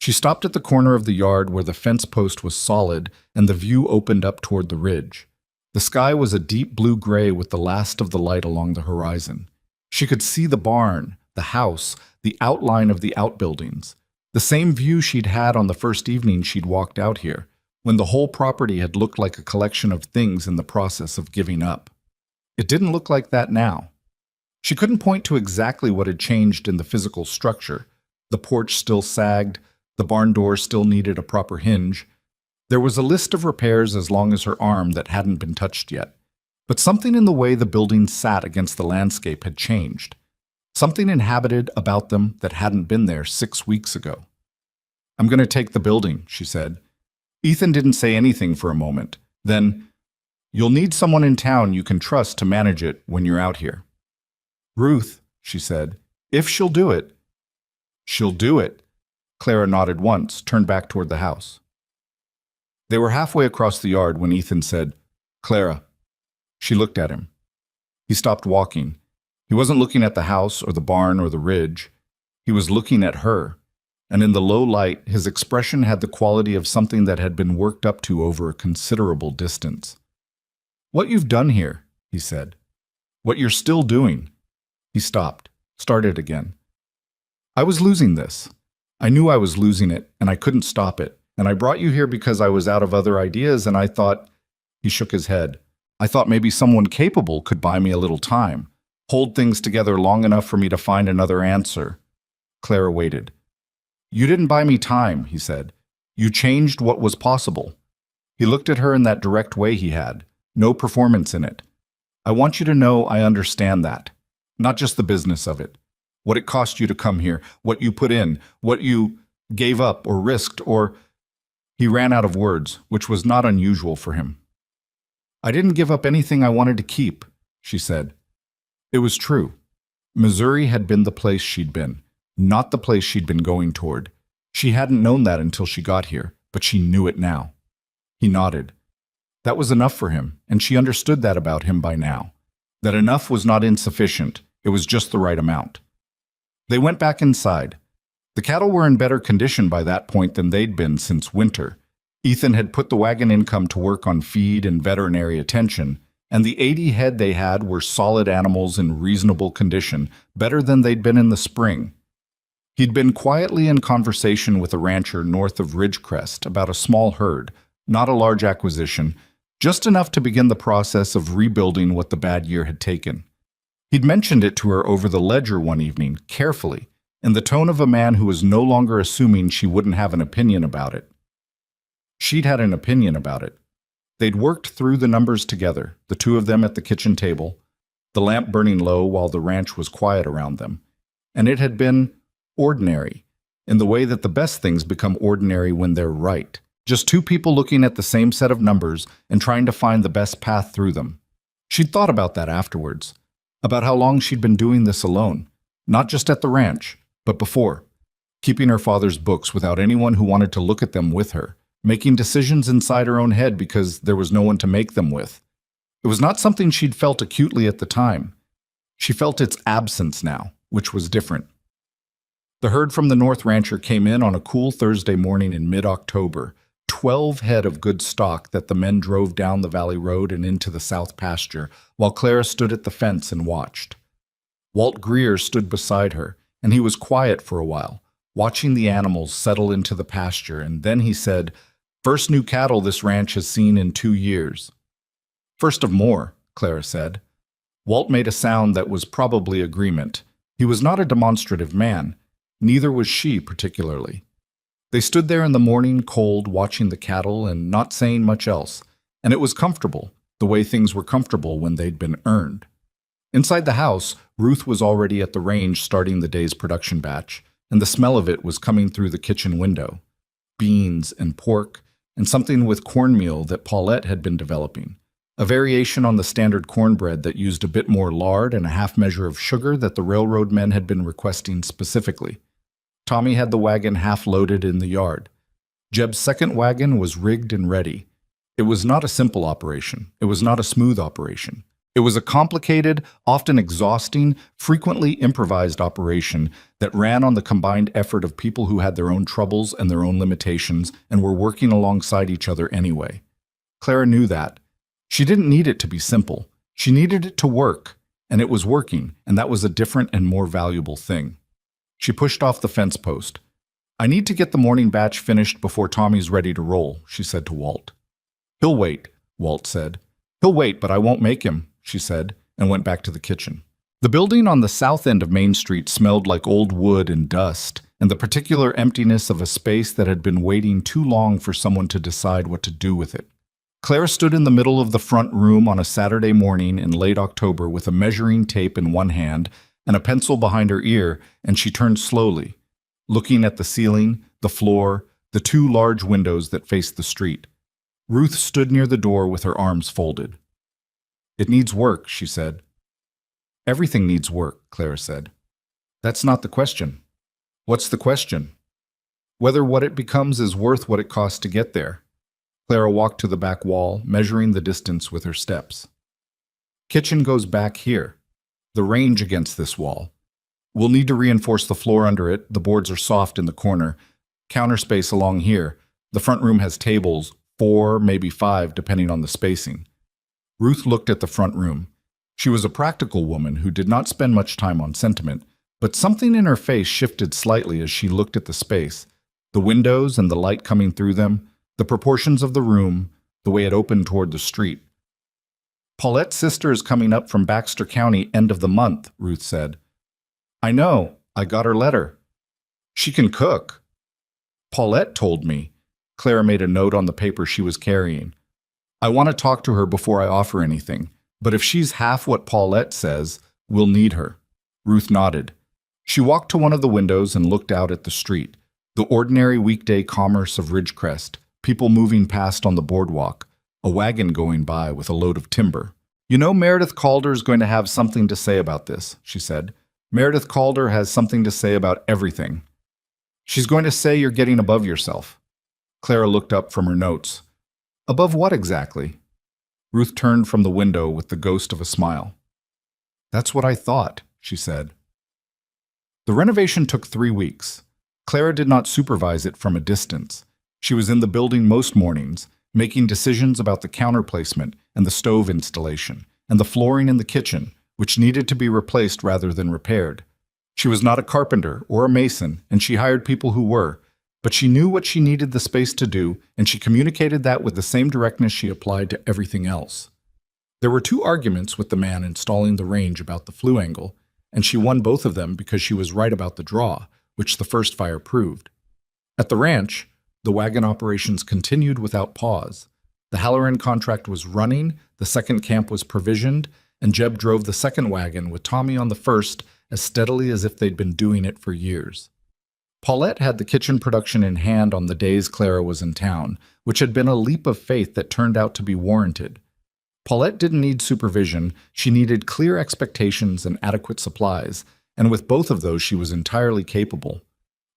She stopped at the corner of the yard where the fence post was solid and the view opened up toward the ridge. The sky was a deep blue-gray with the last of the light along the horizon. She could see the barn, the house, the outline of the outbuildings. The same view she'd had on the first evening she'd walked out here, when the whole property had looked like a collection of things in the process of giving up. It didn't look like that now. She couldn't point to exactly what had changed in the physical structure. The porch still sagged, the barn door still needed a proper hinge. There was a list of repairs as long as her arm that hadn't been touched yet. But something in the way the buildings sat against the landscape had changed. Something inhabited about them that hadn't been there 6 weeks ago. "I'm going to take the building," she said. Ethan didn't say anything for a moment. Then, "You'll need someone in town you can trust to manage it when you're out here." "Ruth," she said, "if she'll do it." "She'll do it." Clara nodded once, turned back toward the house. They were halfway across the yard when Ethan said, "Clara." She looked at him. He stopped walking. He wasn't looking at the house or the barn or the ridge. He was looking at her, and in the low light, his expression had the quality of something that had been worked up to over a considerable distance. "What you've done here," he said. "What you're still doing." He stopped, started again. "I was losing this. I knew I was losing it, and I couldn't stop it. And I brought you here because I was out of other ideas, and I thought—" He shook his head. "I thought maybe someone capable could buy me a little time, hold things together long enough for me to find another answer." Clara waited. "You didn't buy me time," he said. "You changed what was possible." He looked at her in that direct way he had, no performance in it. "I want you to know I understand that. Not just the business of it. What it cost you to come here, what you put in, what you gave up or risked or—" He ran out of words, which was not unusual for him. "I didn't give up anything I wanted to keep," she said. It was true. Missouri had been the place she'd been, not the place she'd been going toward. She hadn't known that until she got here, but she knew it now. He nodded. That was enough for him, and she understood that about him by now. That enough was not insufficient, it was just the right amount. They went back inside. The cattle were in better condition by that point than they'd been since winter. Ethan had put the wagon income to work on feed and veterinary attention, and the 80 head they had were solid animals in reasonable condition, better than they'd been in the spring. He'd been quietly in conversation with a rancher north of Ridgecrest about a small herd, not a large acquisition, just enough to begin the process of rebuilding what the bad year had taken. He'd mentioned it to her over the ledger one evening, carefully, in the tone of a man who was no longer assuming she wouldn't have an opinion about it. She'd had an opinion about it. They'd worked through the numbers together, the two of them at the kitchen table, the lamp burning low while the ranch was quiet around them. And it had been ordinary, in the way that the best things become ordinary when they're right. Just two people looking at the same set of numbers and trying to find the best path through them. She'd thought about that afterwards, about how long she'd been doing this alone, not just at the ranch, but before, keeping her father's books without anyone who wanted to look at them with her, making decisions inside her own head because there was no one to make them with. It was not something she'd felt acutely at the time. She felt its absence now, which was different. The herd from the North Rancher came in on a cool Thursday morning in mid-October, 12 head of good stock that the men drove down the valley road and into the south pasture, while Clara stood at the fence and watched. Walt Greer stood beside her, and he was quiet for a while, watching the animals settle into the pasture, and then he said, "First new cattle this ranch has seen in 2 years." "First of more," Clara said. Walt made a sound that was probably agreement. He was not a demonstrative man. Neither was she particularly. They stood there in the morning cold watching the cattle and not saying much else, and it was comfortable, the way things were comfortable when they'd been earned. Inside the house, Ruth was already at the range starting the day's production batch, and the smell of it was coming through the kitchen window. Beans and pork, and something with cornmeal that Paulette had been developing. A variation on the standard cornbread that used a bit more lard and a half measure of sugar that the railroad men had been requesting specifically. Tommy had the wagon half loaded in the yard. Jeb's second wagon was rigged and ready. It was not a simple operation. It was not a smooth operation. It was a complicated, often exhausting, frequently improvised operation that ran on the combined effort of people who had their own troubles and their own limitations and were working alongside each other anyway. Clara knew that. She didn't need it to be simple. She needed it to work, and it was working, and that was a different and more valuable thing. She pushed off the fence post. "I need to get the morning batch finished before Tommy's ready to roll," she said to Walt. "He'll wait," Walt said. "He'll wait, but I won't make him," she said, and went back to the kitchen. The building on the south end of Main Street smelled like old wood and dust, and the particular emptiness of a space that had been waiting too long for someone to decide what to do with it. Clara stood in the middle of the front room on a Saturday morning in late October with a measuring tape in one hand and a pencil behind her ear, and she turned slowly, looking at the ceiling, the floor, the two large windows that faced the street. Ruth stood near the door with her arms folded. "It needs work," she said. "Everything needs work," Clara said. "That's not the question." "What's the question?" "Whether what it becomes is worth what it costs to get there." Clara walked to the back wall, measuring the distance with her steps. Kitchen goes back here. The range against this wall. We'll need to reinforce the floor under it. The boards are soft in the corner. Counter space along here. The front room has tables, 4, maybe 5, depending on the spacing. Ruth looked at the front room. She was a practical woman who did not spend much time on sentiment, but something in her face shifted slightly as she looked at the space. The windows and the light coming through them, the proportions of the room, the way it opened toward the street. Paulette's sister is coming up from Baxter County end of the month, Ruth said. I know. I got her letter. She can cook. Paulette told me. Clara made a note on the paper she was carrying. I want to talk to her before I offer anything, but if she's half what Paulette says, we'll need her. Ruth nodded. She walked to one of the windows and looked out at the street. The ordinary weekday commerce of Ridgecrest, people moving past on the boardwalk, a wagon going by with a load of timber. You know, Meredith Calder's going to have something to say about this, she said. Meredith Calder has something to say about everything. She's going to say you're getting above yourself. Clara looked up from her notes. Above what exactly? Ruth turned from the window with the ghost of a smile. That's what I thought, she said. The renovation took 3 weeks. Clara did not supervise it from a distance. She was in the building most mornings, making decisions about the counter placement and the stove installation, and the flooring in the kitchen, which needed to be replaced rather than repaired. She was not a carpenter or a mason, and she hired people who were, but she knew what she needed the space to do, and she communicated that with the same directness she applied to everything else. There were 2 arguments with the man installing the range about the flue angle, and she won both of them because she was right about the draw, which the first fire proved. At the ranch, the wagon operations continued without pause. The Halloran contract was running, the second camp was provisioned, and Jeb drove the second wagon with Tommy on the first as steadily as if they'd been doing it for years. Paulette had the kitchen production in hand on the days Clara was in town, which had been a leap of faith that turned out to be warranted. Paulette didn't need supervision, she needed clear expectations and adequate supplies, and with both of those she was entirely capable.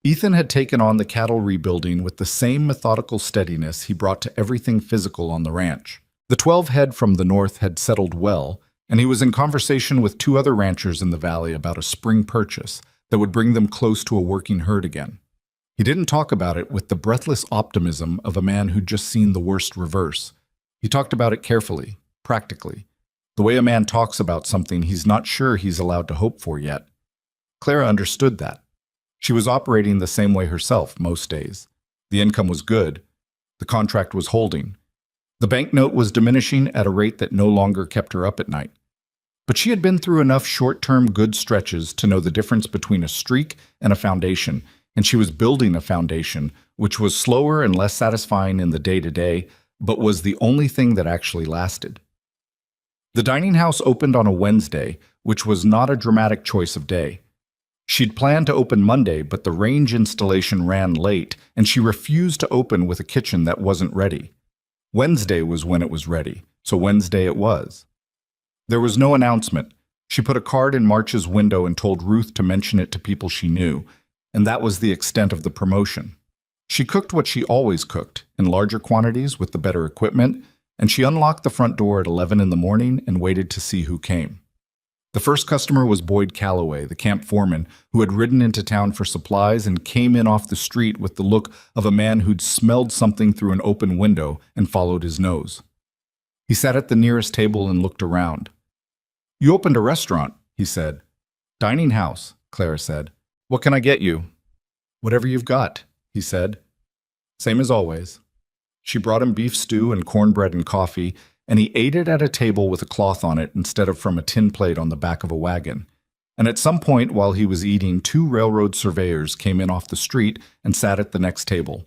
Ethan had taken on the cattle rebuilding with the same methodical steadiness he brought to everything physical on the ranch. The 12 head from the north had settled well, and he was in conversation with 2 other ranchers in the valley about a spring purchase that would bring them close to a working herd again. He didn't talk about it with the breathless optimism of a man who'd just seen the worst reverse. He talked about it carefully, practically, the way a man talks about something he's not sure he's allowed to hope for yet. Clara understood that. She was operating the same way herself most days. The income was good. The contract was holding. The banknote was diminishing at a rate that no longer kept her up at night. But she had been through enough short-term good stretches to know the difference between a streak and a foundation, and she was building a foundation which was slower and less satisfying in the day-to-day, but was the only thing that actually lasted. The dining house opened on a Wednesday, which was not a dramatic choice of day. She'd planned to open Monday, but the range installation ran late, and she refused to open with a kitchen that wasn't ready. Wednesday was when it was ready, so Wednesday it was. There was no announcement. She put a card in March's window and told Ruth to mention it to people she knew, and that was the extent of the promotion. She cooked what she always cooked, in larger quantities with the better equipment, and she unlocked the front door at 11 in the morning and waited to see who came. The first customer was Boyd Calloway, the camp foreman, who had ridden into town for supplies and came in off the street with the look of a man who'd smelled something through an open window and followed his nose. He sat at the nearest table and looked around. You opened a restaurant, he said. Dining house, Clara said. What can I get you? Whatever you've got, he said. Same as always. She brought him beef stew and cornbread and coffee, and he ate it at a table with a cloth on it instead of from a tin plate on the back of a wagon. And at some point while he was eating, 2 railroad surveyors came in off the street and sat at the next table.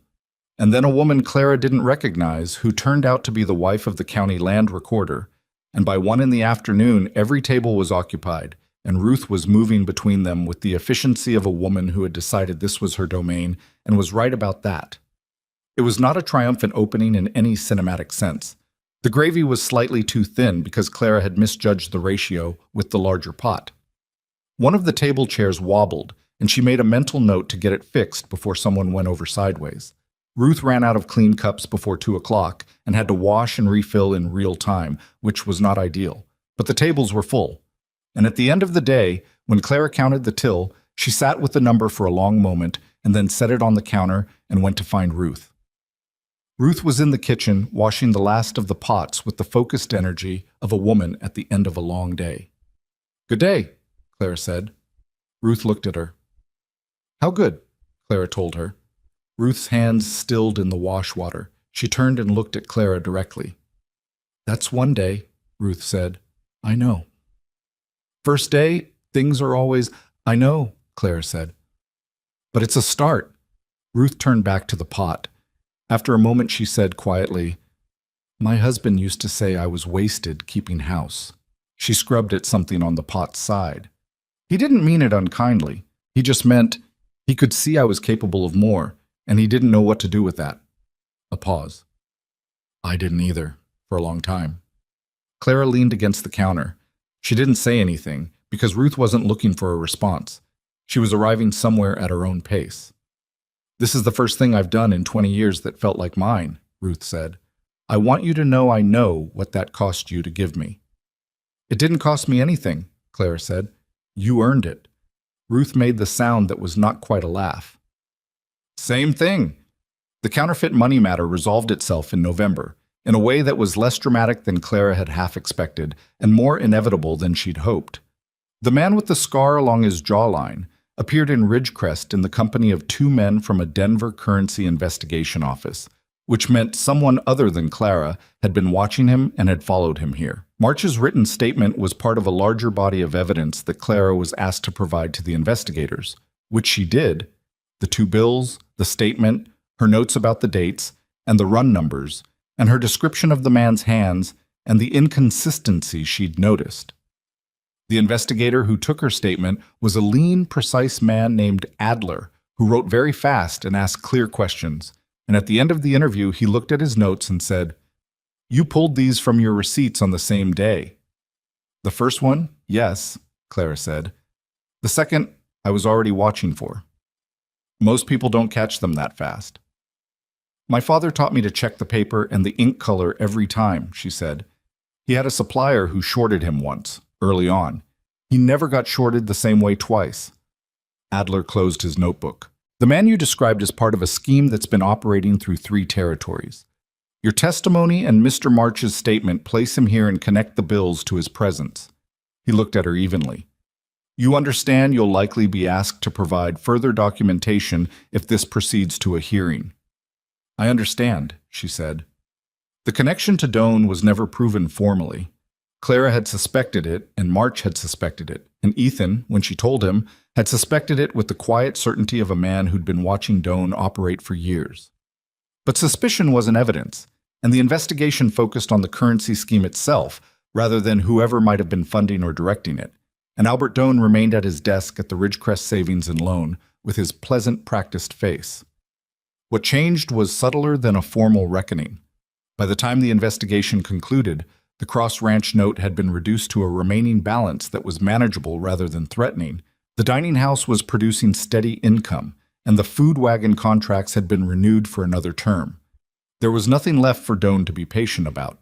And then a woman Clara didn't recognize who turned out to be the wife of the county land recorder. And by 1 in the afternoon, every table was occupied, and Ruth was moving between them with the efficiency of a woman who had decided this was her domain and was right about that. It was not a triumphant opening in any cinematic sense. The gravy was slightly too thin because Clara had misjudged the ratio with the larger pot. One of the table chairs wobbled, and she made a mental note to get it fixed before someone went over sideways. Ruth ran out of clean cups before 2 o'clock and had to wash and refill in real time, which was not ideal. But the tables were full. And at the end of the day, when Clara counted the till, she sat with the number for a long moment and then set it on the counter and went to find Ruth. Ruth was in the kitchen, washing the last of the pots with the focused energy of a woman at the end of a long day. "Good day," Clara said. Ruth looked at her. "How good?" Clara told her. Ruth's hands stilled in the wash water. She turned and looked at Clara directly. "That's one day," Ruth said. "I know." "First day, things are always—" "I know," Clara said. "But it's a start." Ruth turned back to the pot. After a moment she said quietly, "My husband used to say I was wasted keeping house." She scrubbed at something on the pot's side. "He didn't mean it unkindly. He just meant he could see I was capable of more, and he didn't know what to do with that." A pause. "I didn't either, for a long time." Clara leaned against the counter. She didn't say anything, because Ruth wasn't looking for a response. She was arriving somewhere at her own pace. "This is the first thing I've done in 20 years that felt like mine," Ruth said. "I want you to know I know what that cost you to give me." "It didn't cost me anything," Clara said. "You earned it." Ruth made the sound that was not quite a laugh. "Same thing." The counterfeit money matter resolved itself in November, in a way that was less dramatic than Clara had half expected, and more inevitable than she'd hoped. The man with the scar along his jawline appeared in Ridgecrest in the company of 2 men from a Denver currency investigation office, which meant someone other than Clara had been watching him and had followed him here. March's written statement was part of a larger body of evidence that Clara was asked to provide to the investigators, which she did. The 2 bills, the statement, her notes about the dates, and the run numbers, and her description of the man's hands and the inconsistency she'd noticed. The investigator who took her statement was a lean, precise man named Adler, who wrote very fast and asked clear questions. And at the end of the interview, he looked at his notes and said, "You pulled these from your receipts on the same day." "The first one, yes," Clara said. "The second, I was already watching for. Most people don't catch them that fast." "My father taught me to check the paper and the ink color every time," she said. "He had a supplier who shorted him once, early on. He never got shorted the same way twice." Adler closed his notebook. "The man you described is part of a scheme that's been operating through 3 territories. Your testimony and Mr. March's statement place him here and connect the bills to his presence." He looked at her evenly. "You understand you'll likely be asked to provide further documentation if this proceeds to a hearing." "I understand," she said. The connection to Doan was never proven formally. Clara had suspected it, and March had suspected it, and Ethan, when she told him, had suspected it with the quiet certainty of a man who'd been watching Doan operate for years. But suspicion wasn't evidence, and the investigation focused on the currency scheme itself rather than whoever might have been funding or directing it, and Albert Doan remained at his desk at the Ridgecrest Savings and Loan with his pleasant, practiced face. What changed was subtler than a formal reckoning. By the time the investigation concluded, the Cross Ranch note had been reduced to a remaining balance that was manageable rather than threatening. The dining house was producing steady income, and the food wagon contracts had been renewed for another term. There was nothing left for Doan to be patient about.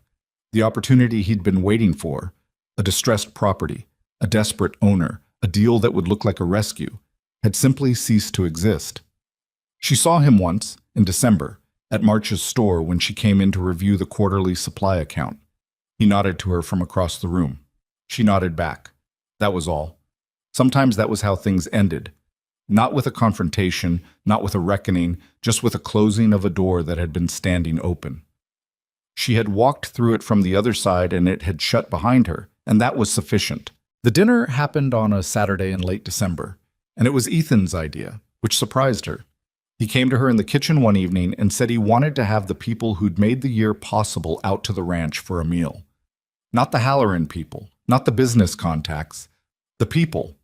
The opportunity he'd been waiting for, a distressed property, a desperate owner, a deal that would look like a rescue, had simply ceased to exist. She saw him once, in December, at March's store when she came in to review the quarterly supply account. He nodded to her from across the room. She nodded back. That was all. Sometimes that was how things ended. Not with a confrontation, not with a reckoning, just with a closing of a door that had been standing open. She had walked through it from the other side and it had shut behind her, and that was sufficient. The dinner happened on a Saturday in late December, and it was Ethan's idea, which surprised her. He came to her in the kitchen one evening and said he wanted to have the people who'd made the year possible out to the ranch for a meal. Not the Halloran people, not the business contacts, the people.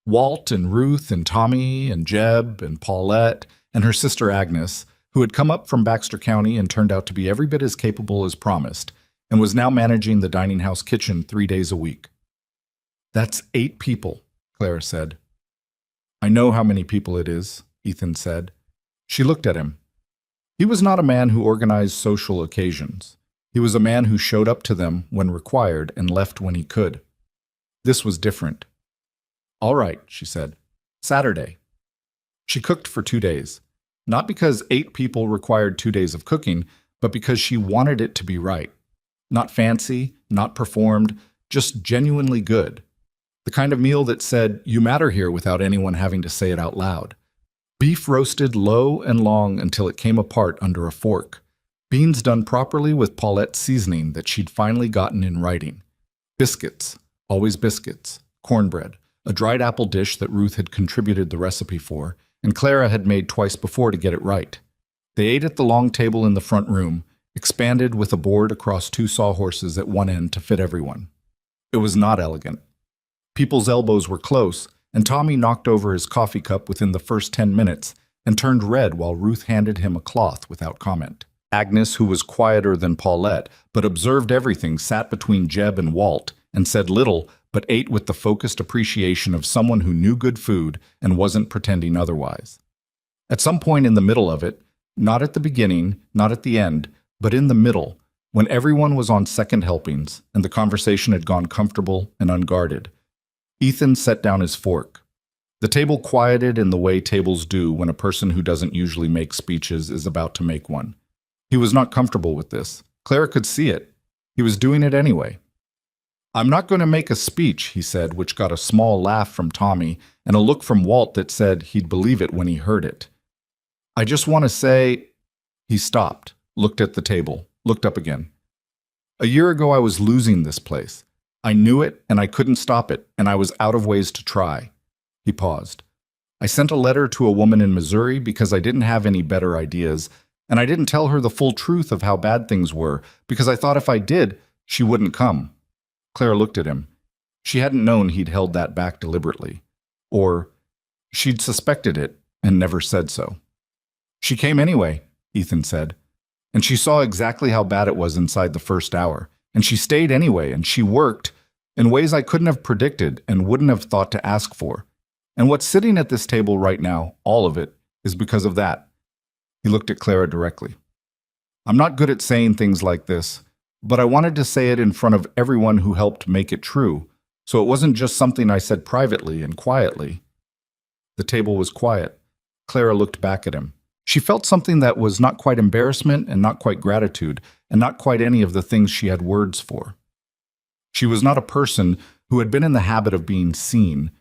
Walt and Ruth and Tommy and Jeb and Paulette and her sister Agnes, who had come up from Baxter County and turned out to be every bit as capable as promised, and was now managing the dining house kitchen 3 days a week. "That's 8 people," Clara said. "I know how many people it is," Ethan said. She looked at him. He was not a man who organized social occasions. He was a man who showed up to them when required and left when he could. This was different. "All right," she said. "Saturday." She cooked for 2 days. Not because 8 people required 2 days of cooking, but because she wanted it to be right. Not fancy, not performed, just genuinely good. The kind of meal that said, "You matter here," without anyone having to say it out loud. Beef roasted low and long until it came apart under a fork. Beans done properly with Paulette's seasoning that she'd finally gotten in writing. Biscuits, always biscuits. Cornbread, a dried apple dish that Ruth had contributed the recipe for, and Clara had made twice before to get it right. They ate at the long table in the front room, expanded with a board across 2 sawhorses at one end to fit everyone. It was not elegant. People's elbows were close, and Tommy knocked over his coffee cup within the first 10 minutes and turned red while Ruth handed him a cloth without comment. Agnes, who was quieter than Paulette, but observed everything, sat between Jeb and Walt and said little, but ate with the focused appreciation of someone who knew good food and wasn't pretending otherwise. At some point in the middle of it, not at the beginning, not at the end, but in the middle, when everyone was on second helpings and the conversation had gone comfortable and unguarded, Ethan set down his fork. The table quieted in the way tables do when a person who doesn't usually make speeches is about to make one. He was not comfortable with this. Clara could see it. He was doing it anyway. "I'm not going to make a speech," he said, which got a small laugh from Tommy and a look from Walt that said he'd believe it when he heard it. "I just want to say—" He stopped, looked at the table, looked up again. "A year ago I was losing this place. I knew it, and I couldn't stop it, and I was out of ways to try." He paused. "I sent a letter to a woman in Missouri because I didn't have any better ideas, and I didn't tell her the full truth of how bad things were, because I thought if I did, she wouldn't come." Clara looked at him. She hadn't known he'd held that back deliberately. Or she'd suspected it and never said so. "She came anyway," Ethan said. "And she saw exactly how bad it was inside the first hour. And she stayed anyway, and she worked in ways I couldn't have predicted and wouldn't have thought to ask for. And what's sitting at this table right now, all of it, is because of that." He looked at Clara directly. "I'm not good at saying things like this, but I wanted to say it in front of everyone who helped make it true, so it wasn't just something I said privately and quietly." The table was quiet. Clara looked back at him. She felt something that was not quite embarrassment and not quite gratitude, and not quite any of the things she had words for. She was not a person who had been in the habit of being seen,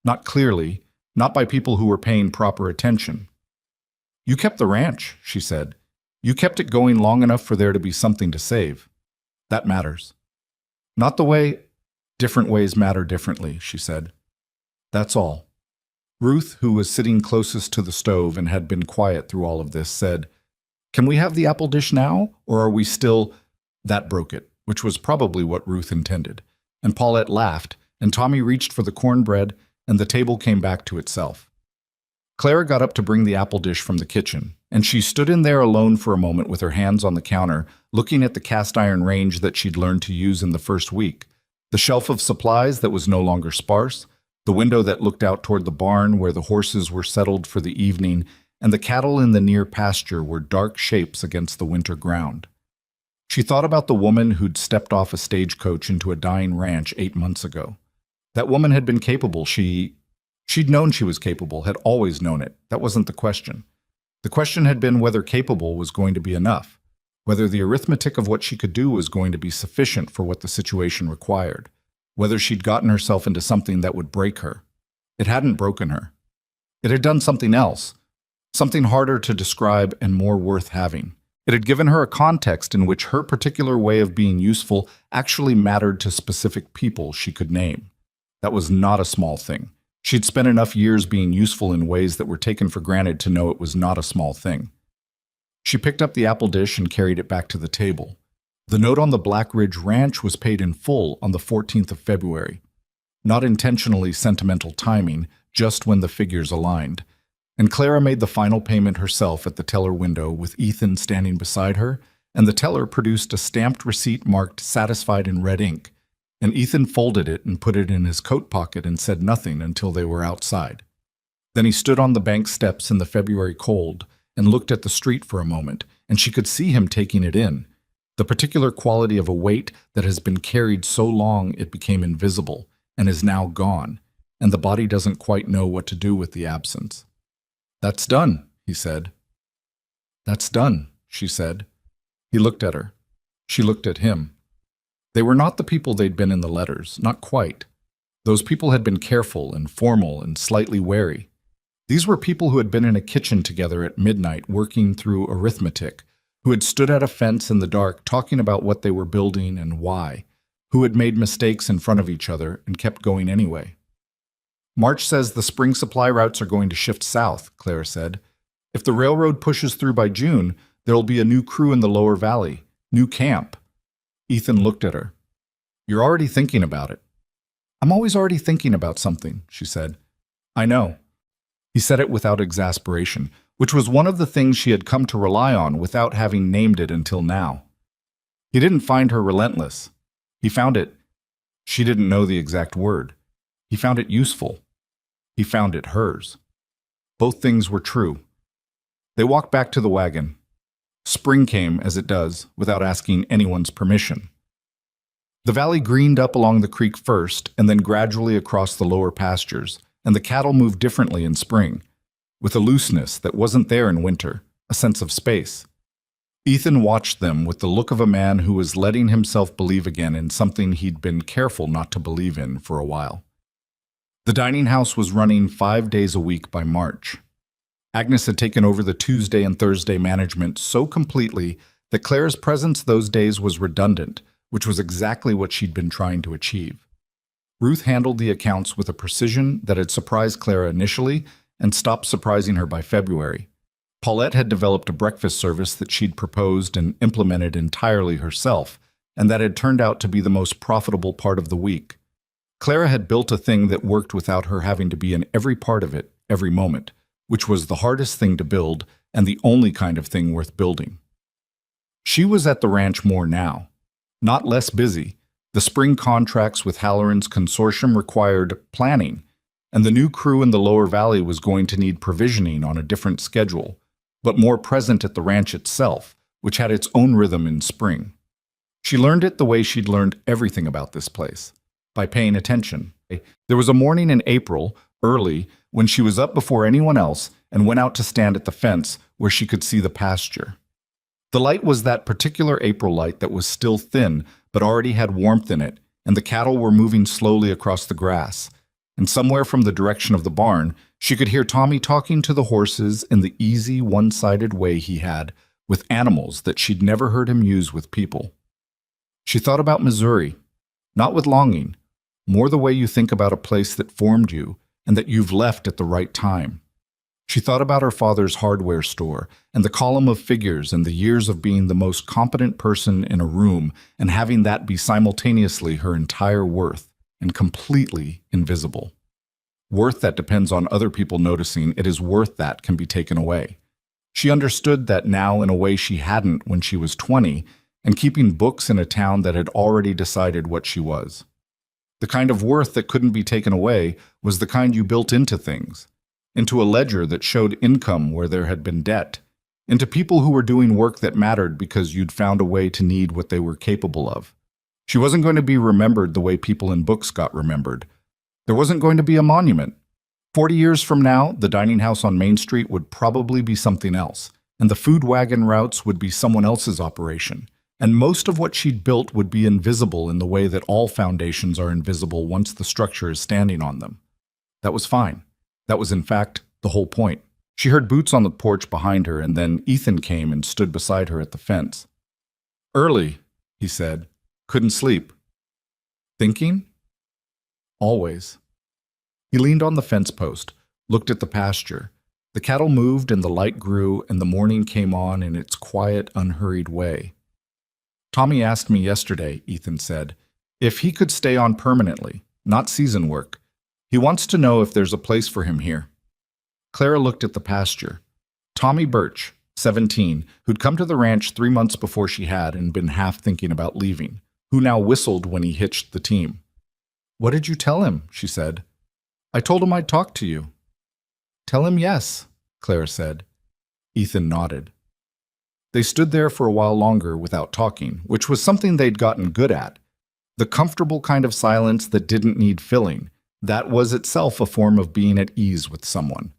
not clearly, not by people who were paying proper attention. "You kept the ranch," she said. "You kept it going long enough for there to be something to save. That matters." "Not the way—" "Different ways matter differently," she said. "That's all." Ruth, who was sitting closest to the stove and had been quiet through all of this, said, "Can we have the apple dish now, or are we still—" That broke it, which was probably what Ruth intended. And Paulette laughed, and Tommy reached for the cornbread, and the table came back to itself. Clara got up to bring the apple dish from the kitchen, and she stood in there alone for a moment with her hands on the counter, looking at the cast iron range that she'd learned to use in the first week, the shelf of supplies that was no longer sparse, the window that looked out toward the barn where the horses were settled for the evening, and the cattle in the near pasture were dark shapes against the winter ground. She thought about the woman who'd stepped off a stagecoach into a dying ranch 8 months ago. That woman had been capable. She'd known she was capable, had always known it. That wasn't the question. The question had been whether capable was going to be enough, whether the arithmetic of what she could do was going to be sufficient for what the situation required, whether she'd gotten herself into something that would break her. It hadn't broken her. It had done something else, something harder to describe and more worth having. It had given her a context in which her particular way of being useful actually mattered to specific people she could name. That was not a small thing. She'd spent enough years being useful in ways that were taken for granted to know it was not a small thing. She picked up the apple dish and carried it back to the table. The note on the Black Ridge Ranch was paid in full on the 14th of February. Not intentionally sentimental timing, just when the figures aligned. And Clara made the final payment herself at the teller window with Ethan standing beside her, and the teller produced a stamped receipt marked "Satisfied" in red ink, and Ethan folded it and put it in his coat pocket and said nothing until they were outside. Then he stood on the bank steps in the February cold and looked at the street for a moment, and she could see him taking it in. The particular quality of a weight that has been carried so long it became invisible and is now gone, and the body doesn't quite know what to do with the absence. "That's done," he said. "That's done," she said. He looked at her. She looked at him. They were not the people they'd been in the letters, not quite. Those people had been careful and formal and slightly wary. These were people who had been in a kitchen together at midnight working through arithmetic, who had stood at a fence in the dark talking about what they were building and why, who had made mistakes in front of each other and kept going anyway. "March says the spring supply routes are going to shift south," Clara said. "If the railroad pushes through by June, there'll be a new crew in the lower valley, new camp." Ethan looked at her. "You're already thinking about it." "I'm always already thinking about something," she said. "I know." He said it without exasperation, which was one of the things she had come to rely on without having named it until now. He didn't find her relentless. He found it, she didn't know the exact word. He found it useful. He found it hers. Both things were true. They walked back to the wagon. Spring came, as it does, without asking anyone's permission. The valley greened up along the creek first, and then gradually across the lower pastures, and the cattle moved differently in spring, with a looseness that wasn't there in winter, a sense of space. Ethan watched them with the look of a man who was letting himself believe again in something he'd been careful not to believe in for a while. The dining house was running 5 days a week by March. Agnes had taken over the Tuesday and Thursday management so completely that Clara's presence those days was redundant, which was exactly what she'd been trying to achieve. Ruth handled the accounts with a precision that had surprised Clara initially and stopped surprising her by February. Paulette had developed a breakfast service that she'd proposed and implemented entirely herself, and that had turned out to be the most profitable part of the week. Clara had built a thing that worked without her having to be in every part of it, every moment, which was the hardest thing to build and the only kind of thing worth building. She was at the ranch more now, not less busy. The spring contracts with Halloran's consortium required planning, and the new crew in the lower valley was going to need provisioning on a different schedule, but more present at the ranch itself, which had its own rhythm in spring. She learned it the way she'd learned everything about this place, by paying attention. There was a morning in April, early, when she was up before anyone else and went out to stand at the fence where she could see the pasture. The light was that particular April light that was still thin but already had warmth in it, and the cattle were moving slowly across the grass. And somewhere from the direction of the barn, she could hear Tommy talking to the horses in the easy, one-sided way he had with animals that she'd never heard him use with people. She thought about Missouri, not with longing, more the way you think about a place that formed you and that you've left at the right time. She thought about her father's hardware store and the column of figures and the years of being the most competent person in a room and having that be simultaneously her entire worth and completely invisible. Worth that depends on other people noticing it is worth that can be taken away. She understood that now in a way she hadn't when she was 20 and keeping books in a town that had already decided what she was. The kind of worth that couldn't be taken away was the kind you built into things, into a ledger that showed income where there had been debt, into people who were doing work that mattered because you'd found a way to need what they were capable of. She wasn't going to be remembered the way people in books got remembered. There wasn't going to be a monument. 40 years from now, the dining house on Main Street would probably be something else, and the food wagon routes would be someone else's operation. And most of what she'd built would be invisible in the way that all foundations are invisible once the structure is standing on them. That was fine. That was, in fact, the whole point. She heard boots on the porch behind her, and then Ethan came and stood beside her at the fence. "Early," he said. "Couldn't sleep." "Thinking?" "Always." He leaned on the fence post, looked at the pasture. The cattle moved and the light grew, and the morning came on in its quiet, unhurried way. "Tommy asked me yesterday," Ethan said, "if he could stay on permanently, not season work. He wants to know if there's a place for him here." Clara looked at the pasture. Tommy Birch, 17, who'd come to the ranch 3 months before she had and been half thinking about leaving, who now whistled when he hitched the team. "What did you tell him?" she said. "I told him I'd talk to you." "Tell him yes," Clara said. Ethan nodded. They stood there for a while longer without talking, which was something they'd gotten good at. The comfortable kind of silence that didn't need filling. That was itself a form of being at ease with someone.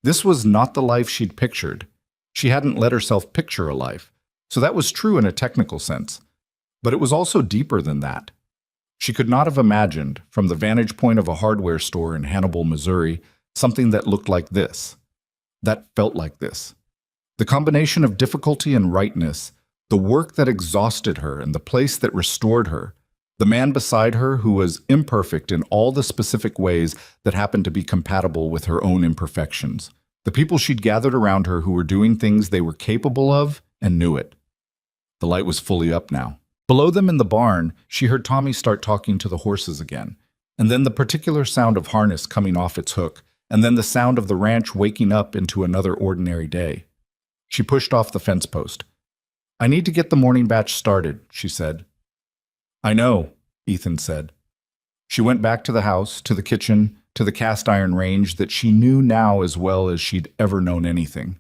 This was not the life she'd pictured. She hadn't let herself picture a life, so that was true in a technical sense. But it was also deeper than that. She could not have imagined, from the vantage point of a hardware store in Hannibal, Missouri, something that looked like this, that felt like this. The combination of difficulty and rightness, the work that exhausted her and the place that restored her, the man beside her who was imperfect in all the specific ways that happened to be compatible with her own imperfections, the people she'd gathered around her who were doing things they were capable of and knew it. The light was fully up now. Below them in the barn, she heard Tommy start talking to the horses again, and then the particular sound of harness coming off its hook, and then the sound of the ranch waking up into another ordinary day. She pushed off the fence post. "I need to get the morning batch started," she said. "I know," Ethan said. She went back to the house, to the kitchen, to the cast iron range that she knew now as well as she'd ever known anything.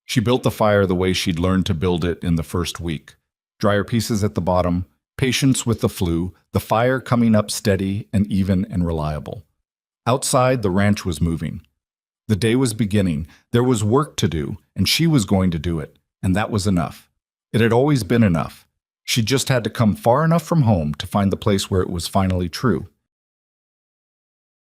She built the fire the way she'd learned to build it in the first week. Dryer pieces at the bottom, patience with the flue, the fire coming up steady and even and reliable. Outside, the ranch was moving. The day was beginning. There was work to do, and she was going to do it, and that was enough. It had always been enough. She just had to come far enough from home to find the place where it was finally true.